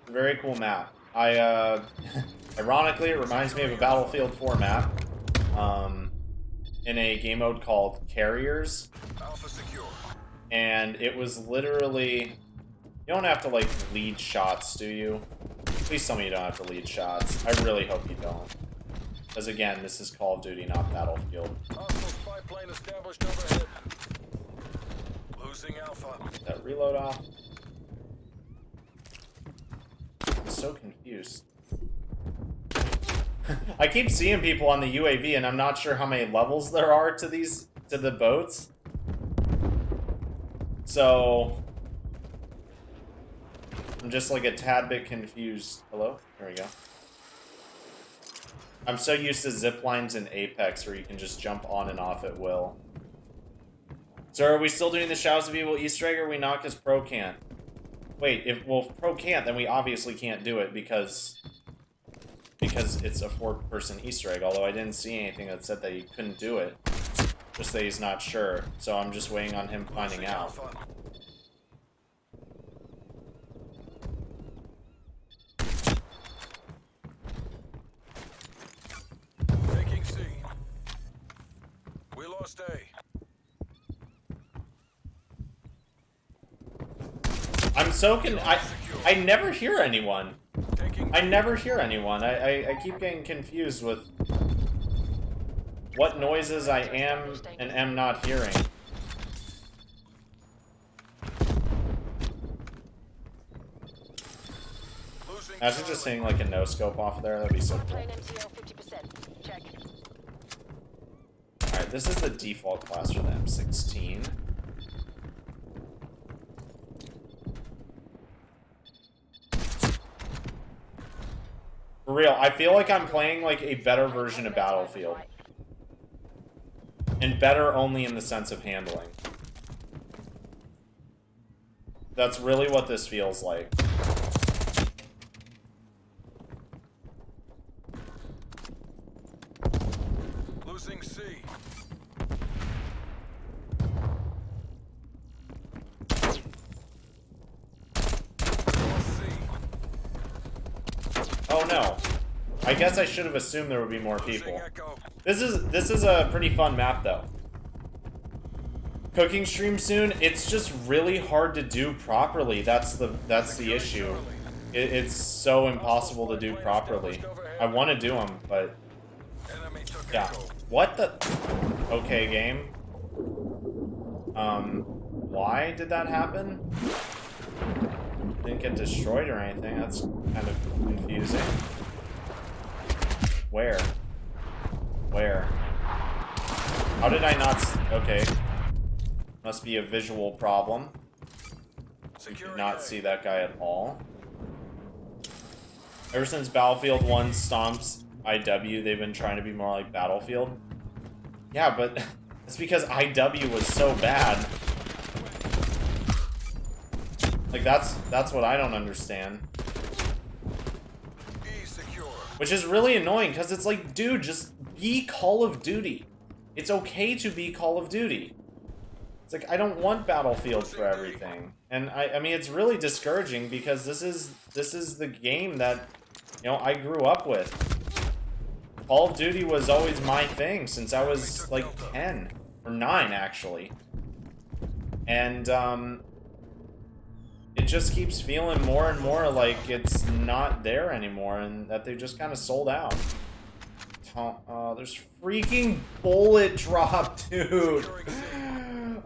Very cool map. Ironically, it reminds me of a Battlefield 4 map. In a game mode called Carriers. Alpha secure. And it was literally... You don't have to, like, lead shots, do you? Please tell me you don't have to lead shots. I really hope you don't. Because, again, this is Call of Duty, not Battlefield. Hostile spy plane established overhead. Losing Alpha. Get that reload off. I'm so confused. I keep seeing people on the UAV, and I'm not sure how many levels there are to the boats. So I'm just like a tad bit confused. Hello? There we go. I'm so used to zip lines in Apex where you can just jump on and off at will. So are we still doing the Shadows of Evil Easter egg, or are we not because Pro can't? Wait, if Pro can't, then we obviously can't do it because it's a 4-person Easter egg, although I didn't see anything that said that he couldn't do it. Just that he's not sure, so I'm just waiting on him finding out. lost A. I'm so I never hear anyone. Taking I never hear anyone. I keep getting confused with what noises I am and am not hearing. losing Imagine just seeing like a no scope off there. That'd be so cool. Plane MTO 50%. Check. Alright, this is the default class for the M16. For real, I feel like I'm playing like a better version of Battlefield. And better only in the sense of handling. That's really what this feels like. losing C. Lost C. Oh no. I guess I should have assumed there would be more Losing people. Echo. This is a pretty fun map though. Cooking stream soon. It's just really hard to do properly. That's the issue. It's so impossible to do properly. I want to do them, but Enemy took yeah. Echo. What the? Okay, game. Why did that happen? Didn't get destroyed or anything. That's kind of confusing. Where? Where? How did I not? Okay. Must be a visual problem. Did not see that guy at all. Ever since Battlefield 1 stomps IW, they've been trying to be more like Battlefield. Yeah, but it's because IW was so bad. Like that's what I don't understand. E secure. Which is really annoying because it's like, dude, just be Call of Duty. It's okay to be Call of Duty. It's like I don't want Battlefield for everything. And I mean it's really discouraging because this is the game that, you know, I grew up with. Call of Duty was always my thing since I was like 10 or 9 actually. And it just keeps feeling more and more like it's not there anymore and that they just kind of sold out. Oh, there's freaking bullet drop, dude.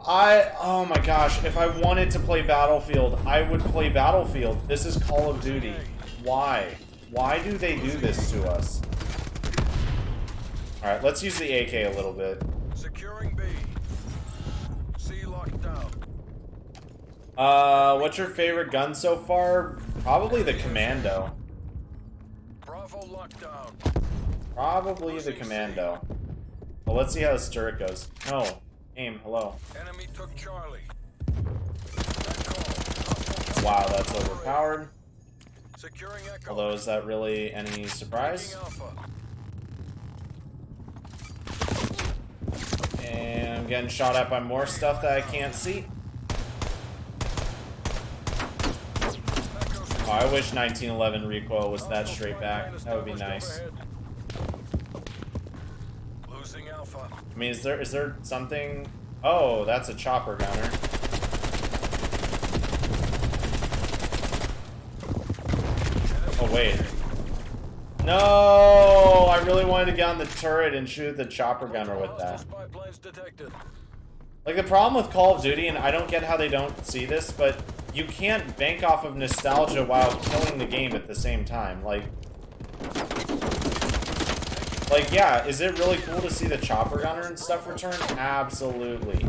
Oh my gosh, if I wanted to play Battlefield, I would play Battlefield. This is Call of Duty. Why? Why do they do this to us? Alright, let's use the AK a little bit. Securing B. C locked down. What's your favorite gun so far? Probably the Commando. Bravo locked down. Probably the Commando. Well, let's see how this turret goes. No. Aim, hello. Enemy took Charlie. Wow, that's overpowered. Securing Echo. Although, is that really any surprise? Taking Alpha. And I'm getting shot at by more stuff that I can't see. Oh, I wish 1911 recoil was that straight back. That would be nice. Losing Alpha. I mean, is there something? Oh, that's a chopper gunner. Oh wait. No, I really wanted to get on the turret and shoot the chopper gunner with that. Spy planes detected. Like the problem with Call of Duty, and I don't get how they don't see this, but you can't bank off of nostalgia while killing the game at the same time. Like yeah, is it really cool to see the chopper gunner and stuff return? Absolutely.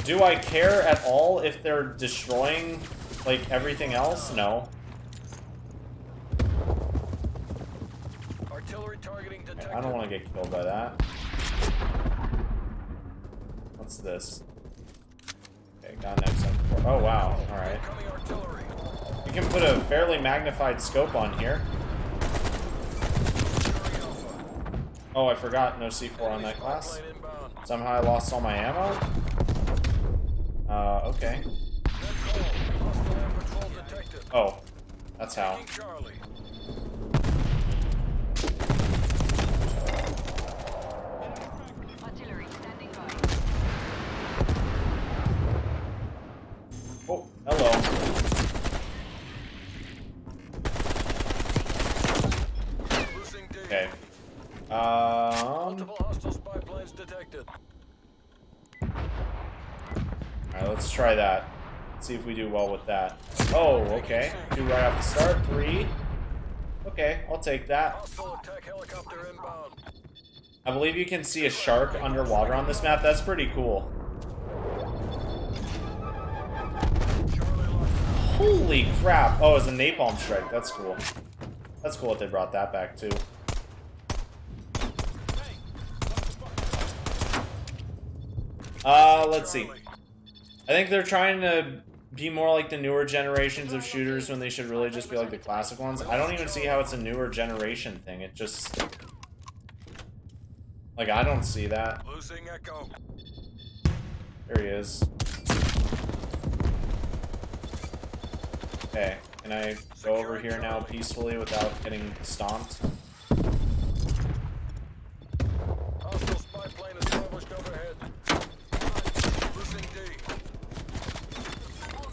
Do I care at all if they're destroying, like, everything else? No. Artillery targeting detected. I don't want to get killed by that. What's this? Okay, got an XM4. Oh, wow. Alright. Incoming artillery. You can put a fairly magnified scope on here. Securing Alpha. Oh, I forgot. No C4 on that class. Plane inbound. Somehow I lost all my ammo? Okay. Net call. Hostile air patrol detected. Oh, that's how. Taking Charlie. Okay. Multiple hostile spy planes detected. Alright, let's try that. See if we do well with that. Oh, okay. 2 right off the start. 3. Okay, I'll take that. Hostile attack helicopter inbound. I believe you can see a shark underwater on this map. That's pretty cool. Charlie locked. Holy crap. Oh, it's a napalm strike. That's cool. That's cool that they brought that back, too. Let's see. I think they're trying to be more like the newer generations of shooters when they should really just be like the classic ones. I don't even see how it's a newer generation thing. It just... Like, I don't see that. Losing echo. There he is. Okay, can I go over here now peacefully without getting stomped? Hostile spy plane established overhead. Losing D.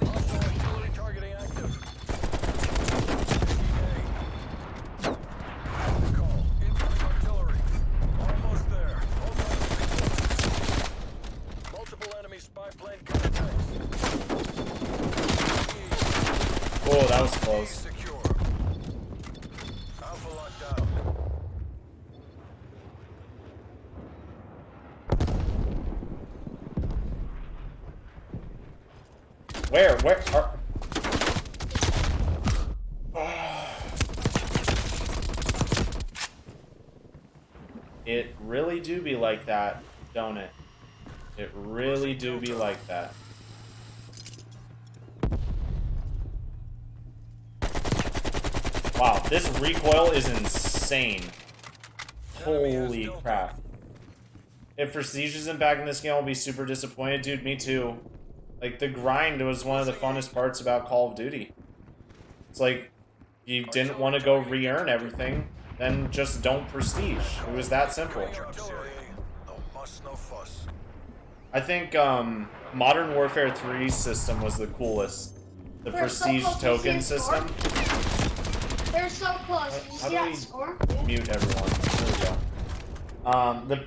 Hostile artillery targeting active. Call. Incoming artillery. Almost there. Multiple enemy spy plane contacts. Oh, that was close. Secure. Alpha locked down. Where are... It really do be like that, don't it? It really do be like that. Wow, this recoil is insane. Holy crap. If Prestige isn't back in this game, I'll be super disappointed. Dude, me too. Like, the grind was one of the funnest parts about Call of Duty. It's like, you didn't want to go re-earn everything, then just don't Prestige. It was that simple. Artillery. No muss, no fuss. I think, Modern Warfare 3's system was the coolest. The They're so Prestige close. You token see a score? system. They're so close. Did you How see do that we score? mute everyone? There we go.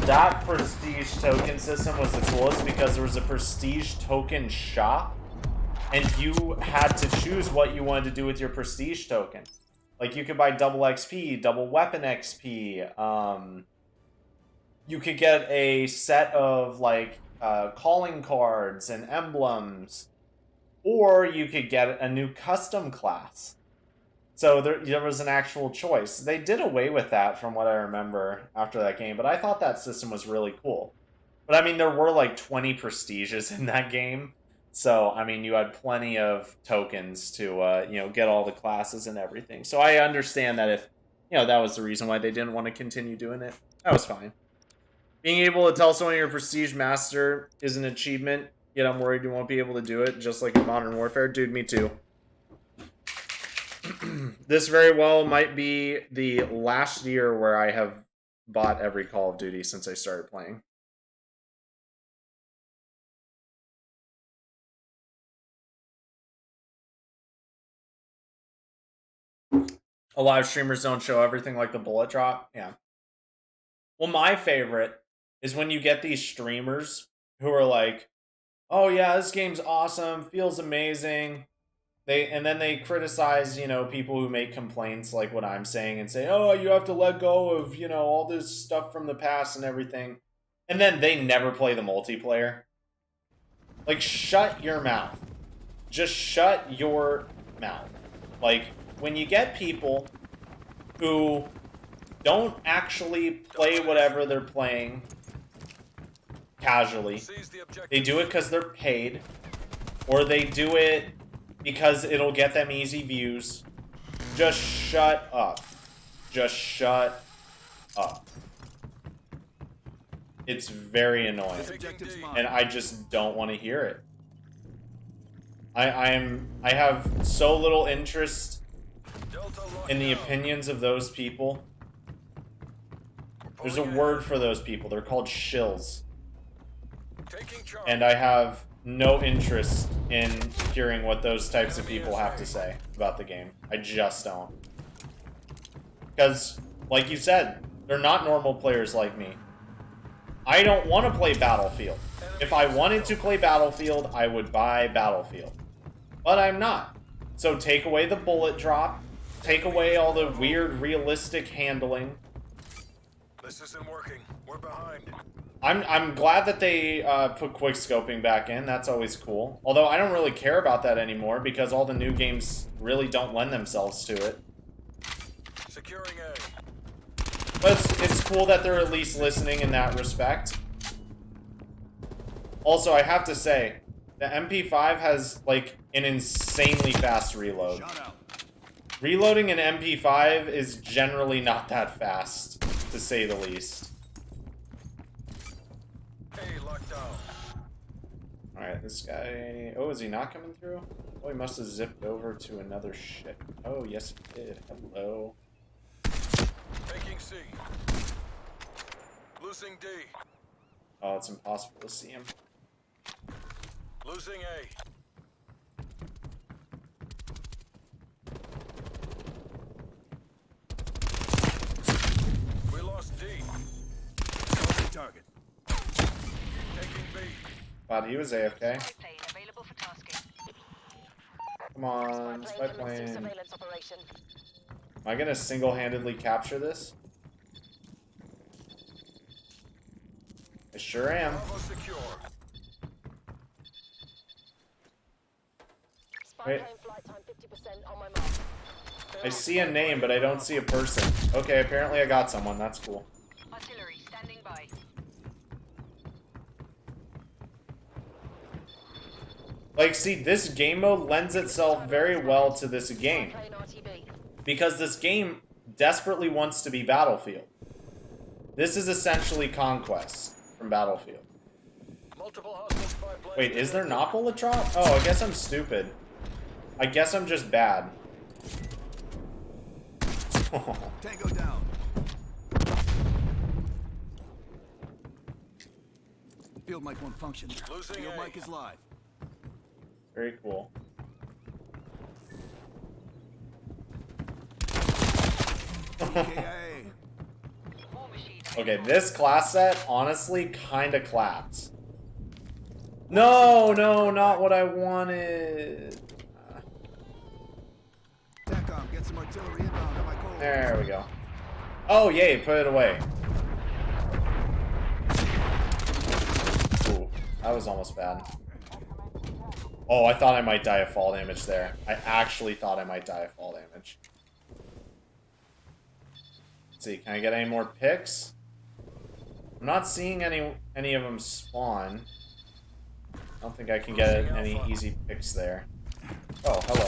That Prestige token system was the coolest because there was a Prestige token shop, and you had to choose what you wanted to do with your Prestige token. Like, you could buy double XP, double weapon XP, you could get a set of, like, calling cards and emblems, or you could get a new custom class. So there was an actual choice. They did away with that from what I remember after that game, but I thought that system was really cool. But I mean, there were like 20 prestiges in that game. So, I mean, you had plenty of tokens to, get all the classes and everything. So I understand that if, that was the reason why they didn't want to continue doing it. That was fine. Being able to tell someone you're a Prestige Master is an achievement, yet I'm worried you won't be able to do it, just like in Modern Warfare. Dude, me too. This very well might be the last year where I have bought every Call of Duty since I started playing. A live streamers don't show everything like the bullet drop. Yeah. Well, my favorite is when you get these streamers who are like, oh yeah, this game's awesome, feels amazing. And then they criticize, people who make complaints like what I'm saying and say, oh, you have to let go of, all this stuff from the past and everything. And then they never play the multiplayer. Like, shut your mouth. Just shut your mouth. Like, when you get people who don't actually play whatever they're playing casually, they do it because they're paid, or they do it because it'll get them easy views. Just shut up. Just shut up. It's very annoying. And I just don't want to hear it. I have so little interest in the opinions of those people. There's a word for those people. They're called shills. And I have no interest in hearing what those types of people have to say about the game. I just don't. Because Like you said, they're not normal players like me. I don't want to play Battlefield. If I wanted to play Battlefield, I would buy Battlefield. But I'm not. So take away the bullet drop, take away all the weird realistic handling. This isn't working. We're behind. I'm glad that they put quick scoping back in. That's always cool. Although I don't really care about that anymore because all the new games really don't lend themselves to it. Securing A. But it's cool that they're at least listening in that respect. Also, I have to say, the MP5 has, like, an insanely fast reload. Reloading an MP5 is generally not that fast, to say the least. A locked down. Alright, this guy... Oh, is he not coming through? Oh, he must have zipped over to another ship. Oh, yes he did. Hello. Taking C. Losing D. Oh, it's impossible to see him. Losing A. We lost D. Target. Taking B. Glad he was AFK. Spy plane available for tasking. Come on, spy commencing plane. surveillance operation. Am I gonna single-handedly capture this? I sure am. Bravo secure. Spy Wait. plane flight time 50% on my mark. I see a name, but I don't see a person. Okay, apparently I got someone. That's cool. Artillery standing by. Like, see, this game mode lends itself very well to this game. Plane RTB. Because this game desperately wants to be Battlefield. This is essentially Conquest from Battlefield. Multiple hostile spy planes. Wait, is there not bullet drop? Oh, I guess I'm stupid. I guess I'm just bad. Tango down. Field mic won't function. Losing Field A. mic is live. Very cool. AKA. War machine. Okay, this class set honestly kinda claps. No, no, not what I wanted. TACOM, get some artillery inbound on my coal. There we go. Oh, yay, put it away. Ooh, that was almost bad. Oh, I thought I might die of fall damage there. I actually thought I might die of fall damage. Let's see, can I get any more picks? I'm not seeing any of them spawn. I don't think I can get any easy picks there. Oh, hello.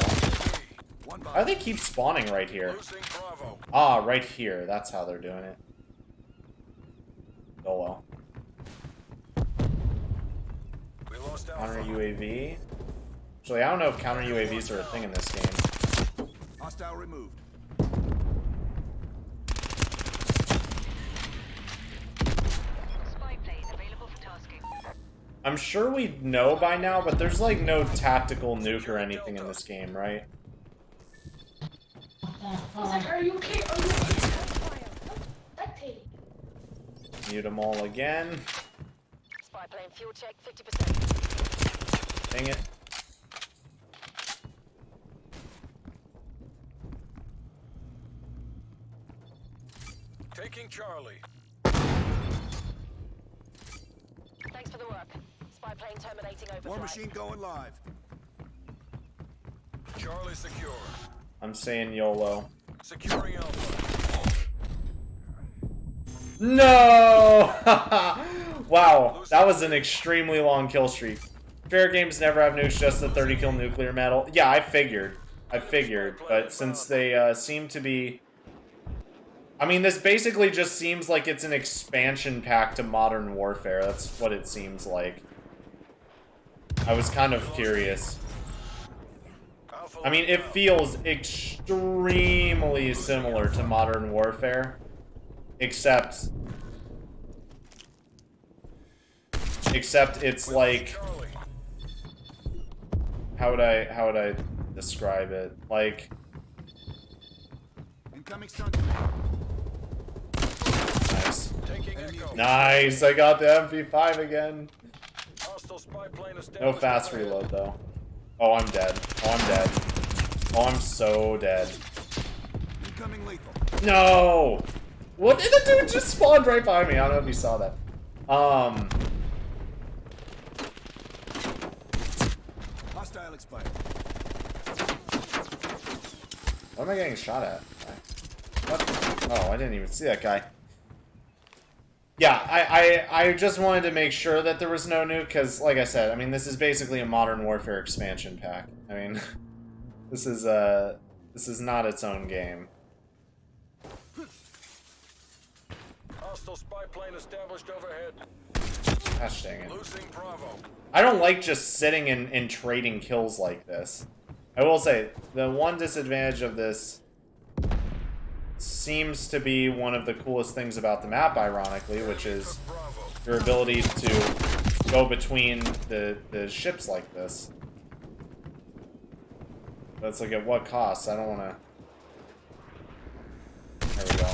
One How by do they keep spawning right here? Losing Bravo. Ah, right here. That's how they're doing it. Dolo. We lost Counter Alpha. UAV. Actually, I don't know if counter UAVs are a thing in this game. hostile removed. Spy plane available for tasking. I'm sure we know by now, but there's like no tactical nuke or anything in this game, right? Are you okay? Are you okay? Spectating. Mute them all again. Spy plane fuel check 50%. Dang it. Taking Charlie. Thanks for the work. Spy plane terminating overflight. War machine going live. Charlie secure. I'm saying YOLO. Securing Alpha. No! Wow, that was an extremely long kill streak. Fair games never have nukes, just the 30 kill nuclear medal. Yeah, I figured, but since they seem to be... I mean, this basically just seems like it's an expansion pack to Modern Warfare. That's what it seems like. I was kind of curious. Alpha I mean, it feels extremely similar to Modern Warfare, except it's like, Charlie. how would I describe it? Like, Incoming stun. Taking Echo. Nice, I got the MP5 again. Hostile spy plane established. No fast overhead. reload though. Oh, I'm dead. Oh, I'm dead. Oh, I'm so dead. Incoming lethal. No! What did the dude just spawned right by me? I don't know if you saw that. Hostile expired. What am I getting shot at? What? Oh, I didn't even see that guy. Yeah, I just wanted to make sure that there was no nuke, because, like I said, I mean, this is basically a Modern Warfare expansion pack. I mean, this is not its own game. Hostile spy plane established overhead. Gosh dang it. Losing Bravo. I don't like just sitting and trading kills like this. I will say, the one disadvantage of this seems to be one of the coolest things about the map, ironically, which is Bravo. your ability to go between the ships like this. But it's like, at what cost? I don't want to... There we go.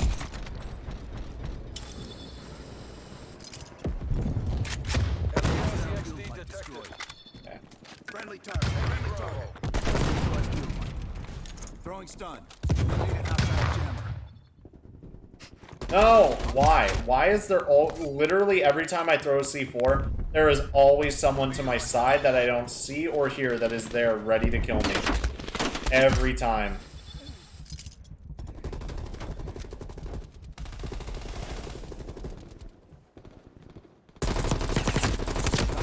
LYNX detected. Okay. Friendly target. Friendly target. Throwing stun. Eliminated outside jammer. No! Why? Why is there literally every time I throw a C4, there is always someone to my side that I don't see or hear that is there ready to kill me. Every time.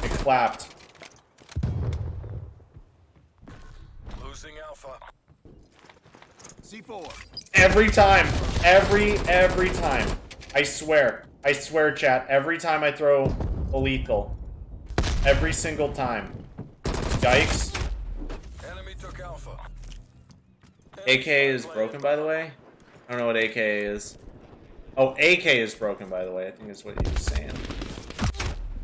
It clapped. Losing Alpha. C4. Every time. Every time. I swear, chat. Every time I throw a lethal. Every single time. Yikes. Enemy took Alpha. AK is broken, by the way. I don't know what AK is. Oh, AK is broken, by the way. I think that's what he was saying.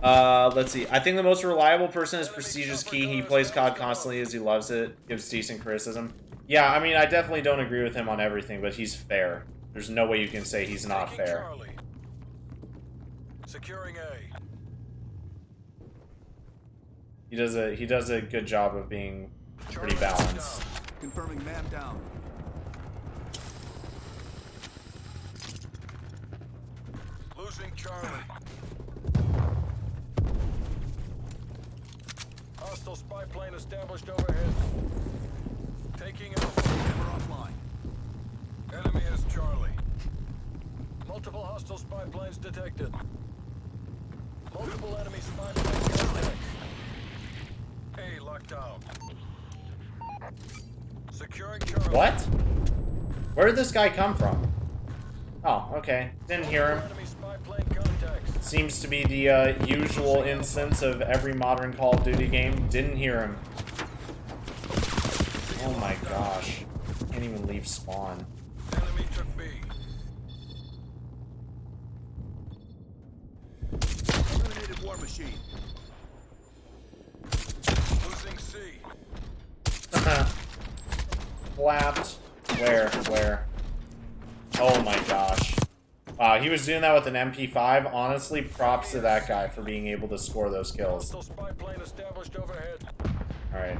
Let's see. I think the most reliable person is Prestige's Key. He plays COD constantly as he loves it. Gives decent criticism. Yeah, I mean, I definitely don't agree with him on everything, but he's fair. There's no way you can say he's not Taking fair. Charlie. Securing A. He does a good job of being pretty balanced. Confirming man down. Losing Charlie. Hostile spy plane established overhead. Taking Alpha. Jammer offline. Enemy has Charlie. Multiple hostile spy planes detected. Multiple enemy spy planes contacts. A locked down. Securing Charlie. What? Where did this guy come from? Oh, okay. Didn't hear him. Enemy spy plane contacts. Seems to be the usual instance of every modern Call of Duty game. Didn't hear him. Oh my gosh. Can't even leave spawn. Enemy took B. Eliminated war machine. Losing C. Clapped. Where? Oh my gosh. Wow, he was doing that with an MP5. Honestly, props to that guy for being able to score those kills. Hostile spy plane established overhead. Alright.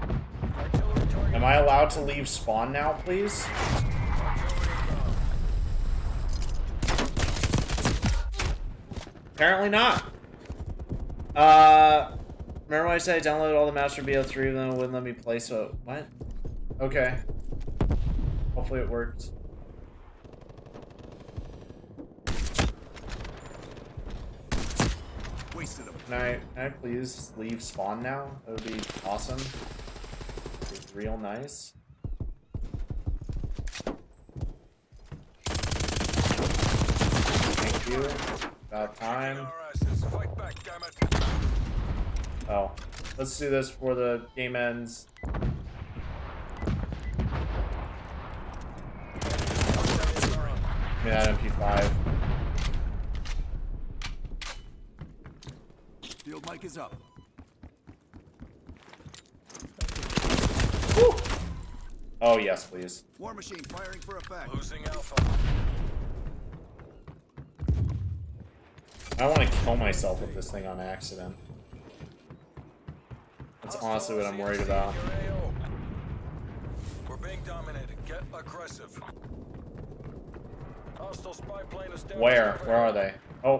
Artillery target. Am I allowed to leave spawn now, please? Apparently not. Remember when I said I downloaded all the maps for BO3 and then it wouldn't let me play, so... What? Okay. Hopefully it worked. Wasted him. Can I please leave spawn now? That would be awesome. It's real nice. Thank you. About time. Fight back, damn it. Oh. Let's do this before the game ends. Give me that MP5. Field mic is up. Woo! Oh, yes, please. War machine firing for effect. Losing Alpha. I want to kill myself with this thing on accident. That's honestly what I'm worried about. We're being dominated. Get aggressive. Hostile spy plane established. Where? Where are they? Oh.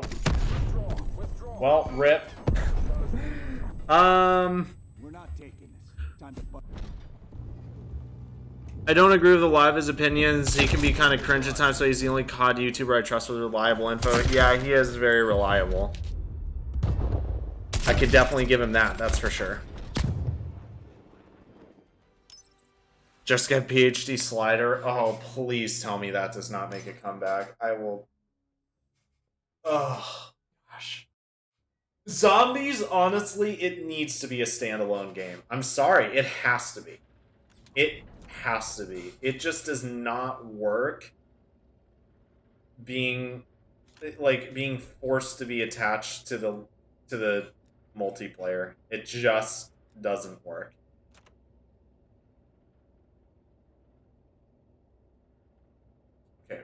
Withdraw. Well, rip. We're not taking this. Time to butt. I don't agree with a lot of his opinions. He can be kind of cringe at times, so he's the only COD YouTuber I trust with reliable info. Yeah, he is very reliable. I could definitely give him that, that's for sure. Just get PhD slider. Oh, please tell me that does not make a comeback. I will... Oh, gosh. Zombies, honestly, it needs to be a standalone game. I'm sorry, it has to be. It has to be. It just does not work being forced to be attached to the multiplayer. It just doesn't work. Okay,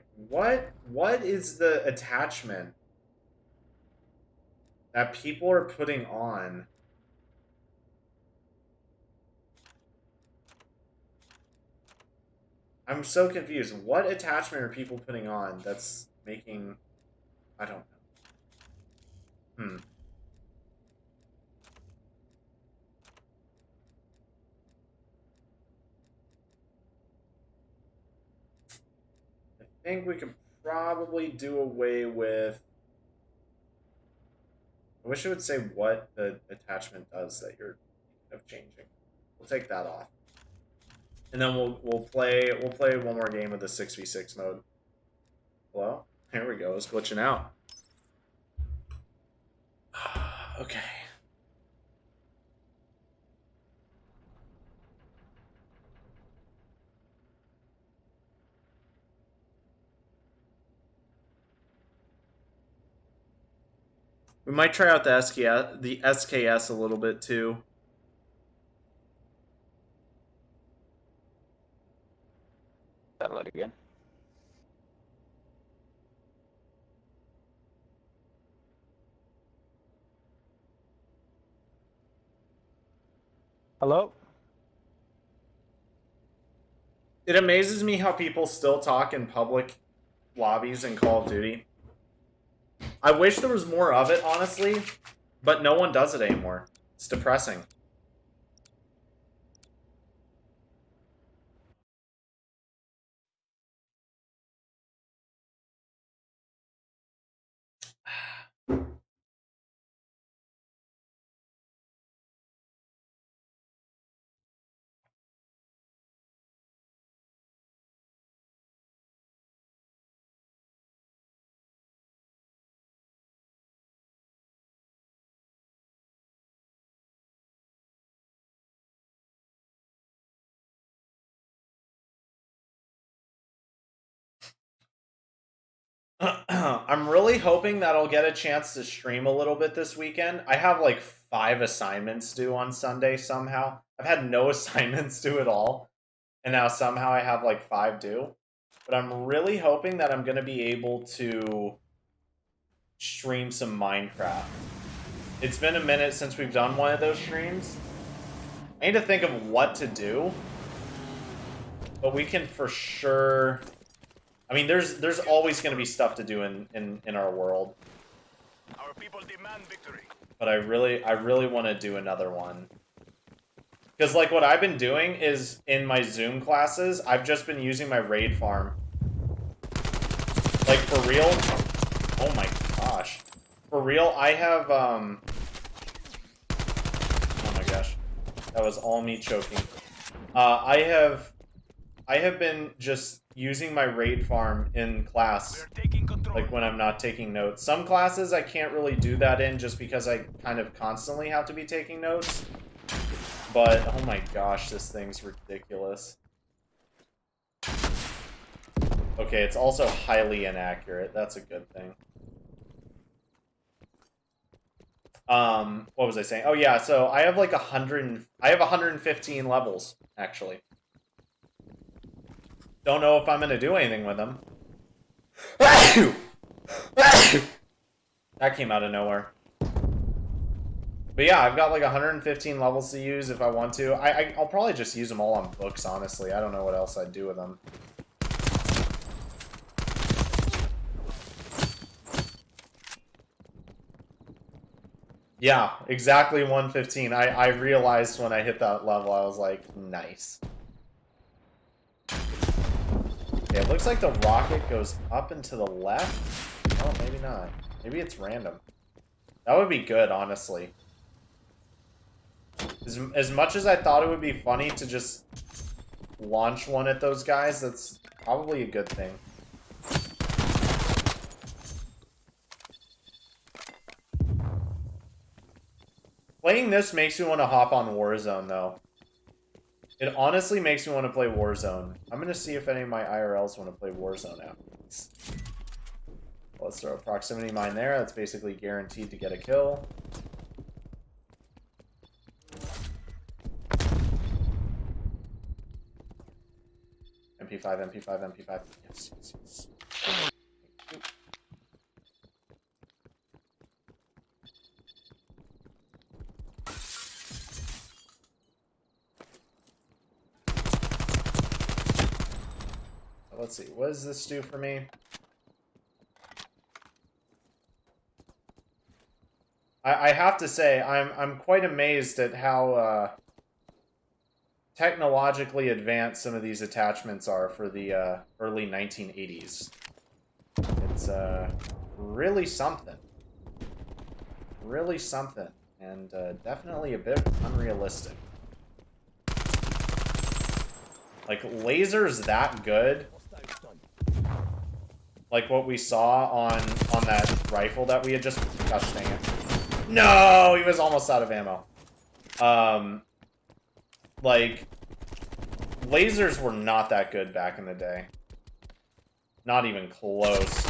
what is the attachment that people are putting on? I'm so confused. What attachment are people putting on that's making... I don't know. I think we could probably do away with... I wish it would say what the attachment does that you're changing. We'll take that off. And then we'll play one more game of the 6v6 mode. Hello? Here we go. It's glitching out. Okay. We might try out the SKS a little bit too. Download again. Hello? It amazes me how people still talk in public lobbies in Call of Duty. I wish there was more of it, honestly, but no one does it anymore. It's depressing. I'm really hoping that I'll get a chance to stream a little bit this weekend. I have like 5 assignments due on Sunday somehow. I've had no assignments due at all, and now somehow I have like 5 due. But I'm really hoping that I'm going to be able to stream some Minecraft. It's been a minute since we've done one of those streams. I need to think of what to do, but we can for sure... I mean, there's always going to be stuff to do in our world. Our people demand victory. But I really want to do another one. Because, like, what I've been doing is, in my Zoom classes, I've just been using my raid farm. Like, for real... Oh my gosh. For real, I have, Oh my gosh. That was all me choking. I have been just using my raid farm in class, like when I'm not taking notes. Some classes I can't really do that in just because I kind of constantly have to be taking notes. But, oh my gosh, this thing's ridiculous. Okay, it's also highly inaccurate. That's a good thing. What was I saying? Oh yeah, so I have like 115 levels, actually. Don't know if I'm gonna do anything with them. That came out of nowhere. But yeah, I've got like 115 levels to use if I want to. I'll probably just use them all on books, honestly. I don't know what else I'd do with them. Yeah, exactly 115. I realized when I hit that level, I was like, nice. Okay, it looks like the rocket goes up and to the left. Oh, maybe not. Maybe it's random. That would be good, honestly. As much as I thought it would be funny to just launch one at those guys, that's probably a good thing. Playing this makes me want to hop on Warzone, though. It honestly makes me want to play Warzone. I'm going to see if any of my IRLs want to play Warzone after this. Let's throw a proximity mine there. That's basically guaranteed to get a kill. MP5, MP5, MP5. Yes, yes, yes. Let's see. What does this do for me? I have to say, I'm quite amazed at how technologically advanced some of these attachments are for the early 1980s. It's really something. Really something. And definitely a bit unrealistic. Like, lasers that good? Like what we saw on that rifle that we had just... Gosh dang it. No! He was almost out of ammo. Like, lasers were not that good back in the day. Not even close.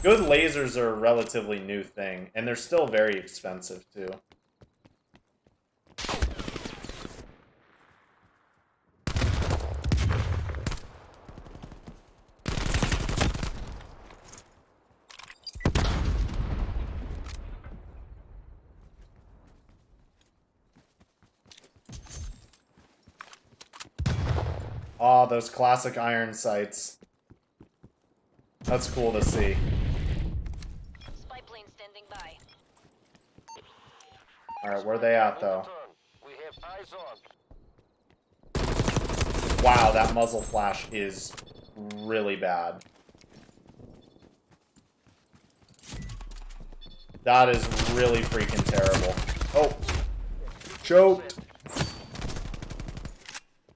Good lasers are a relatively new thing, and they're still very expensive, too. Oh, those classic iron sights. That's cool to see. Spy plane standing by. Alright, where are they at, though? We have eyes on. Wow, that muzzle flash is really bad. That is really freaking terrible. Oh. Choked.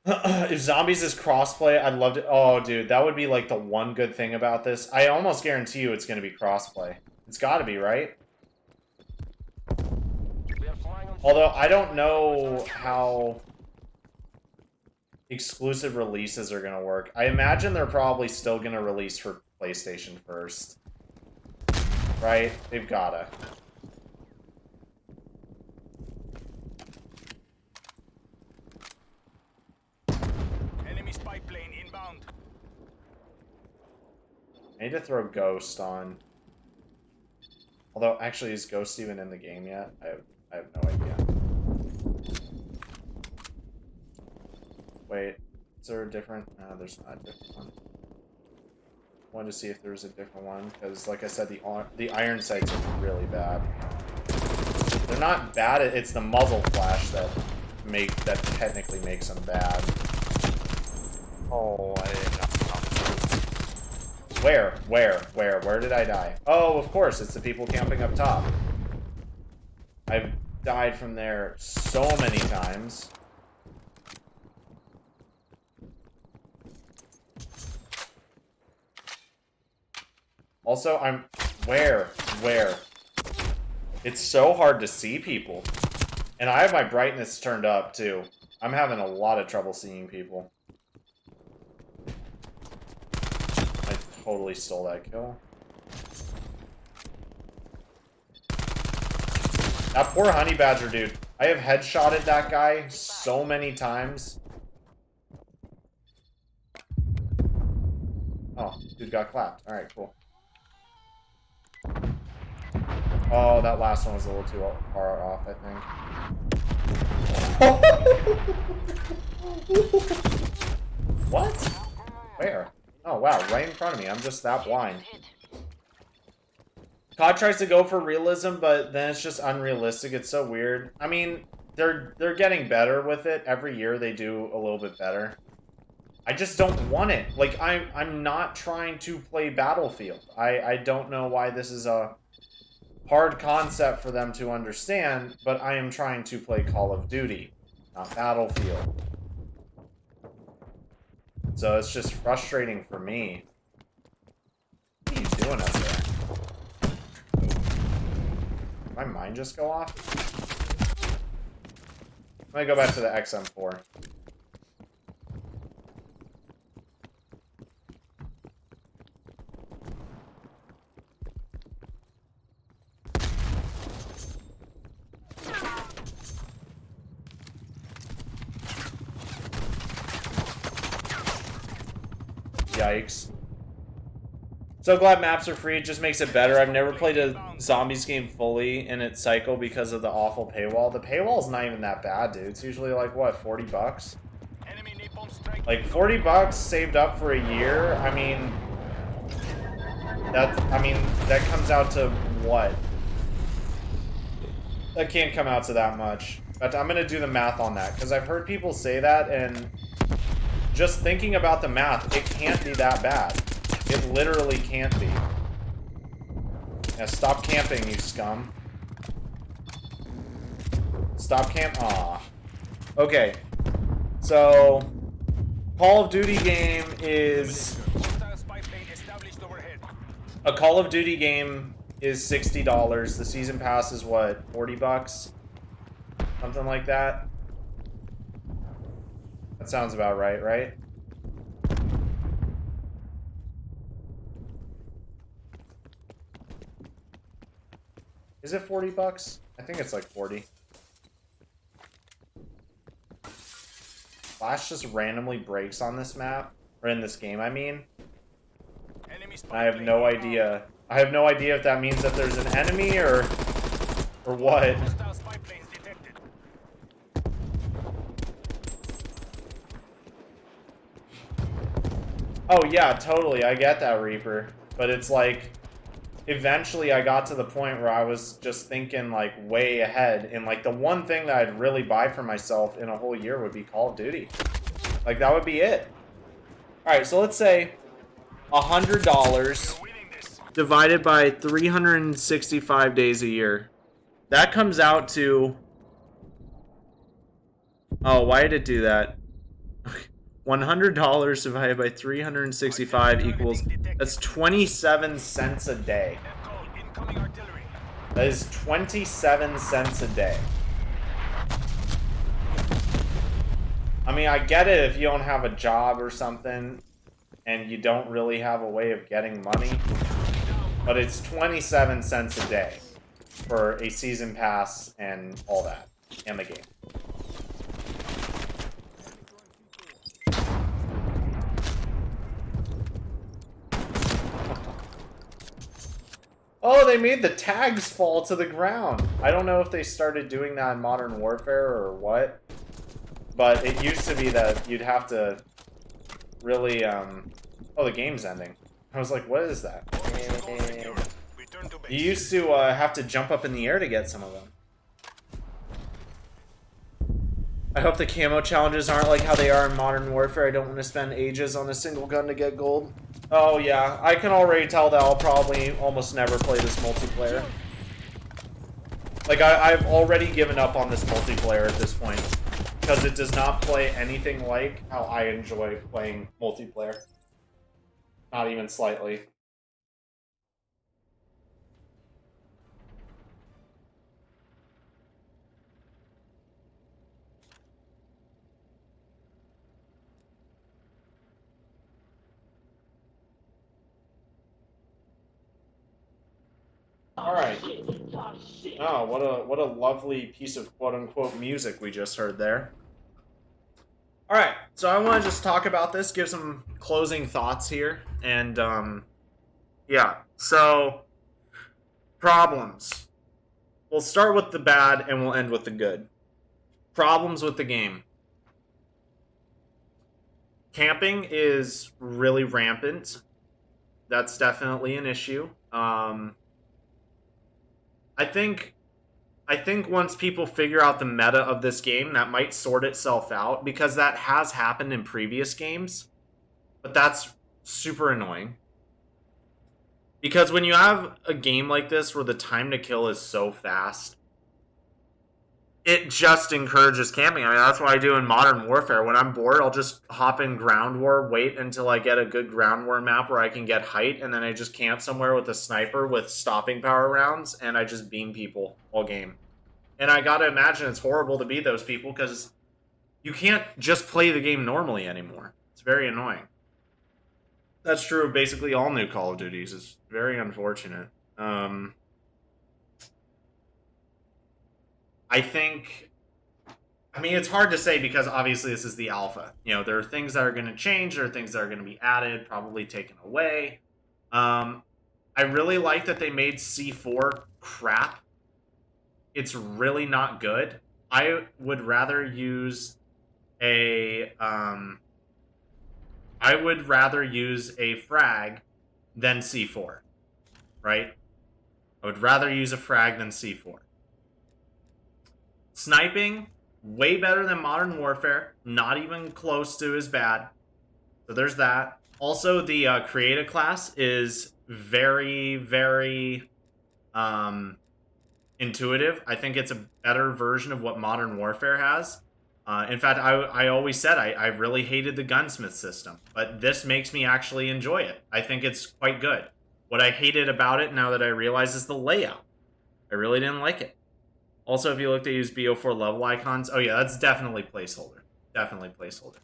If zombies is crossplay, I'd love to... Oh, dude, that would be, like, the one good thing about this. I almost guarantee you it's going to be crossplay. It's got to be, right? Although, I don't know how exclusive releases are going to work. I imagine they're probably still going to release for PlayStation first. Right? They've got to. I need to throw Ghost on. Although, actually, is Ghost even in the game yet? I have no idea. Wait, is there a different... No, there's not a different one. I wanted to see if there was a different one, because, like I said, the iron sights are really bad. They're not bad, it's the muzzle flash that technically makes them bad. Oh, I didn't know. Where did I die? Oh, of course, it's the people camping up top. I've died from there so many times. Also, where? It's so hard to see people. And I have my brightness turned up, too. I'm having a lot of trouble seeing people. Totally stole that kill. That poor honey badger dude. I have headshotted that guy so many times. Oh, dude got clapped. Alright, cool. Oh, that last one was a little too far off, I think. What? Where? Oh, wow, right in front of me. I'm just that blind. COD tries to go for realism, but then it's just unrealistic. It's so weird. I mean, they're getting better with it. Every year they do a little bit better. I just don't want it. Like, I'm not trying to play Battlefield. I don't know why this is a hard concept for them to understand, but I am trying to play Call of Duty, not Battlefield. So it's just frustrating for me. What are you doing up there? Did my mind just go off? I'm gonna go back to the XM4. Yikes. So glad maps are free, it just makes it better. I've never played a zombies game fully in its cycle because of the awful paywall. The paywall's not even that bad, dude. It's usually like, what, 40 bucks? Like, 40 bucks saved up for a year? I mean, that comes out to what? That can't come out to that much. But I'm gonna do the math on that, because I've heard people say that, and just thinking about the math, it can't be that bad. It literally can't be. Yeah, stop camping, you scum. Stop camp. Aw. Okay. So, Call of Duty game is... A Call of Duty game is $60. The season pass is what, 40 bucks? Something like that. That sounds about right, right? Is it 40 bucks? I think it's like 40. Flash just randomly breaks on this map, or in this game, I mean. I have no idea. I have no idea if that means that there's an enemy or what. Oh yeah, totally. I get that, Reaper. But it's like, eventually I got to the point where I was just thinking like way ahead, and like the one thing that I'd really buy for myself in a whole year would be Call of Duty. Like that would be it. Alright, so let's say $100 divided by 365 days a year. That comes out to... Oh, why did it do that? $100 divided by 365 equals... That's 27 cents a day. That is 27 cents a day. I mean, I get it if you don't have a job or something and you don't really have a way of getting money, but it's 27 cents a day for a season pass and all that, and the game. Oh, they made the tags fall to the ground. I don't know if they started doing that in Modern Warfare or what, but it used to be that you'd have to really, Oh, the game's ending. I was like, what is that? You used to have to jump up in the air to get some of them. I hope the camo challenges aren't like how they are in Modern Warfare. I don't want to spend ages on a single gun to get gold. Oh yeah, I can already tell that I'll probably almost never play this multiplayer. Like, I've already given up on this multiplayer at this point, because it does not play anything like how I enjoy playing multiplayer. Not even slightly. All right. Oh, what a lovely piece of quote-unquote music we just heard there. All right, so I want to just talk about this, give some closing thoughts here, and yeah. So problems. we'll start with the bad and we'll end with the good. Problems with the game. Camping is really rampant. That's definitely an issue. I think once people figure out the meta of this game, that might sort itself out, because that has happened in previous games. But that's super annoying. Because when you have a game like this where the time to kill is so fast, it just encourages camping. I mean, that's what I do in Modern Warfare. When I'm bored, I'll just hop in Ground War, wait until I get a good Ground War map where I can get height, and then I just camp somewhere with a sniper with stopping power rounds, and I just beam people all game. And I gotta imagine it's horrible to be those people, because you can't just play the game normally anymore. It's very annoying. That's true of basically all new Call of Duties. It's very unfortunate. I think... I mean, it's hard to say because obviously this is the alpha. You know, there are things that are going to change. There are things that are going to be added, probably taken away. I really like that they made C4 crap. It's really not good. I would rather use a... I would rather use a frag than C4, right? I would rather use a frag than C4. Sniping, way better than Modern Warfare. Not even close to as bad. So there's that. Also, the Creative class is very, very intuitive. I think it's a better version of what Modern Warfare has. In fact, I always said I really hated the gunsmith system, but this makes me actually enjoy it. I think it's quite good. What I hated about it, now that I realize, is the layout. I really didn't like it. Also, if you look to use BO4 level icons, oh yeah, that's definitely placeholder. Definitely placeholder.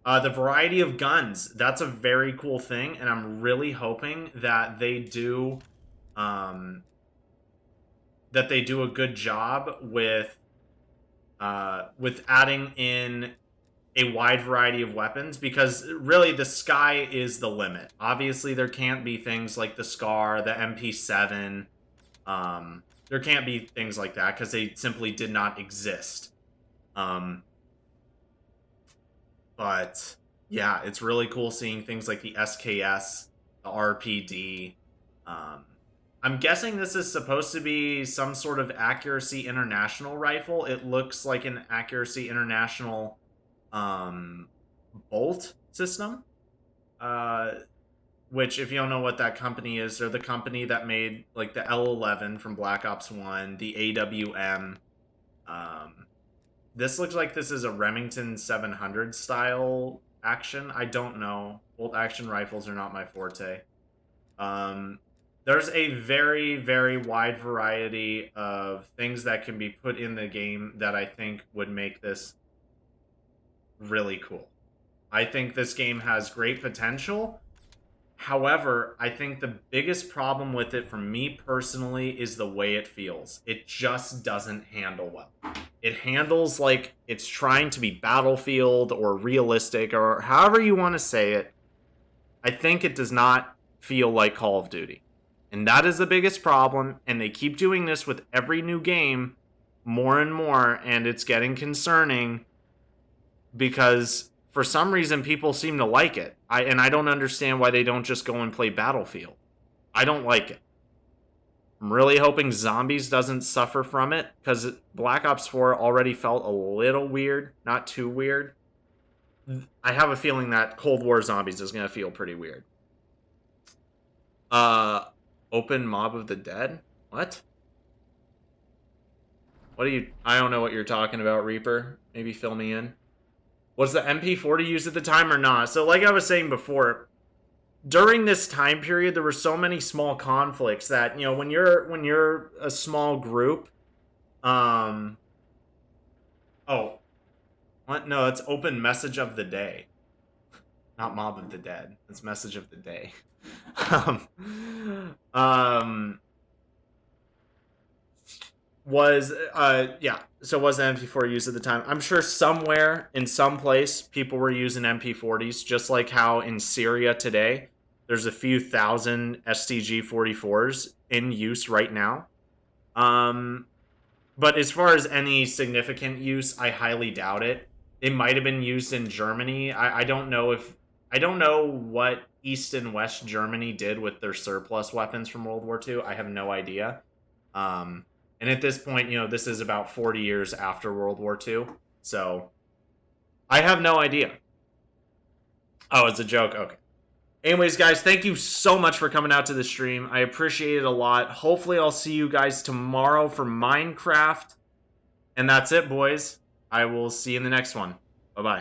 The variety of guns, that's a very cool thing, and I'm really hoping that they do a good job with adding in a wide variety of weapons, because really the sky is the limit. Obviously, there can't be things like the SCAR, the MP7. There can't be things like that because they simply did not exist. But yeah, it's really cool seeing things like the SKS, the RPD. I'm guessing this is supposed to be some sort of Accuracy International rifle. It looks like an Accuracy International bolt system. Which, if you don't know what that company is, they're the company that made like the L11 from Black Ops 1, the AWM. This looks like this is a Remington 700 style action. I don't know. Bolt action rifles are not my forte. There's a very, very wide variety of things that can be put in the game that I think would make this really cool. I think this game has great potential. However, I think the biggest problem with it for me personally is the way it feels. It just doesn't handle well. It handles like it's trying to be Battlefield or realistic or however you want to say it. I think it does not feel like Call of Duty. And that is the biggest problem, and they keep doing this with every new game more and more, and it's getting concerning because for some reason people seem to like it. I don't understand why they don't just go and play Battlefield. I don't like it. I'm really hoping Zombies doesn't suffer from it, because Black Ops 4 already felt a little weird, not too weird. I have a feeling that Cold War Zombies is going to feel pretty weird. Open Mob of the Dead? What? What are you... I don't know what you're talking about, Reaper. Maybe fill me in. Was the MP40 used at the time or not? So like I was saying before, during this time period, there were so many small conflicts that, you know, when you're a small group... Oh. What? No, it's Open Message of the Day. Not Mob of the Dead. It's Message of the Day. Was the MP4 used at the time? I'm sure somewhere in some place people were using MP40s, just like how in Syria today there's a few thousand STG 44s in use right now. But as far as any significant use, I highly doubt it. It might have been used in Germany. I don't know if... I don't know what East and West Germany did with their surplus weapons from World War II. I have no idea. And at this point, you know, this is about 40 years after World War II. So, I have no idea. Oh, it's a joke? Okay. Anyways, guys, thank you so much for coming out to the stream. I appreciate it a lot. Hopefully, I'll see you guys tomorrow for Minecraft. And that's it, boys. I will see you in the next one. Bye-bye.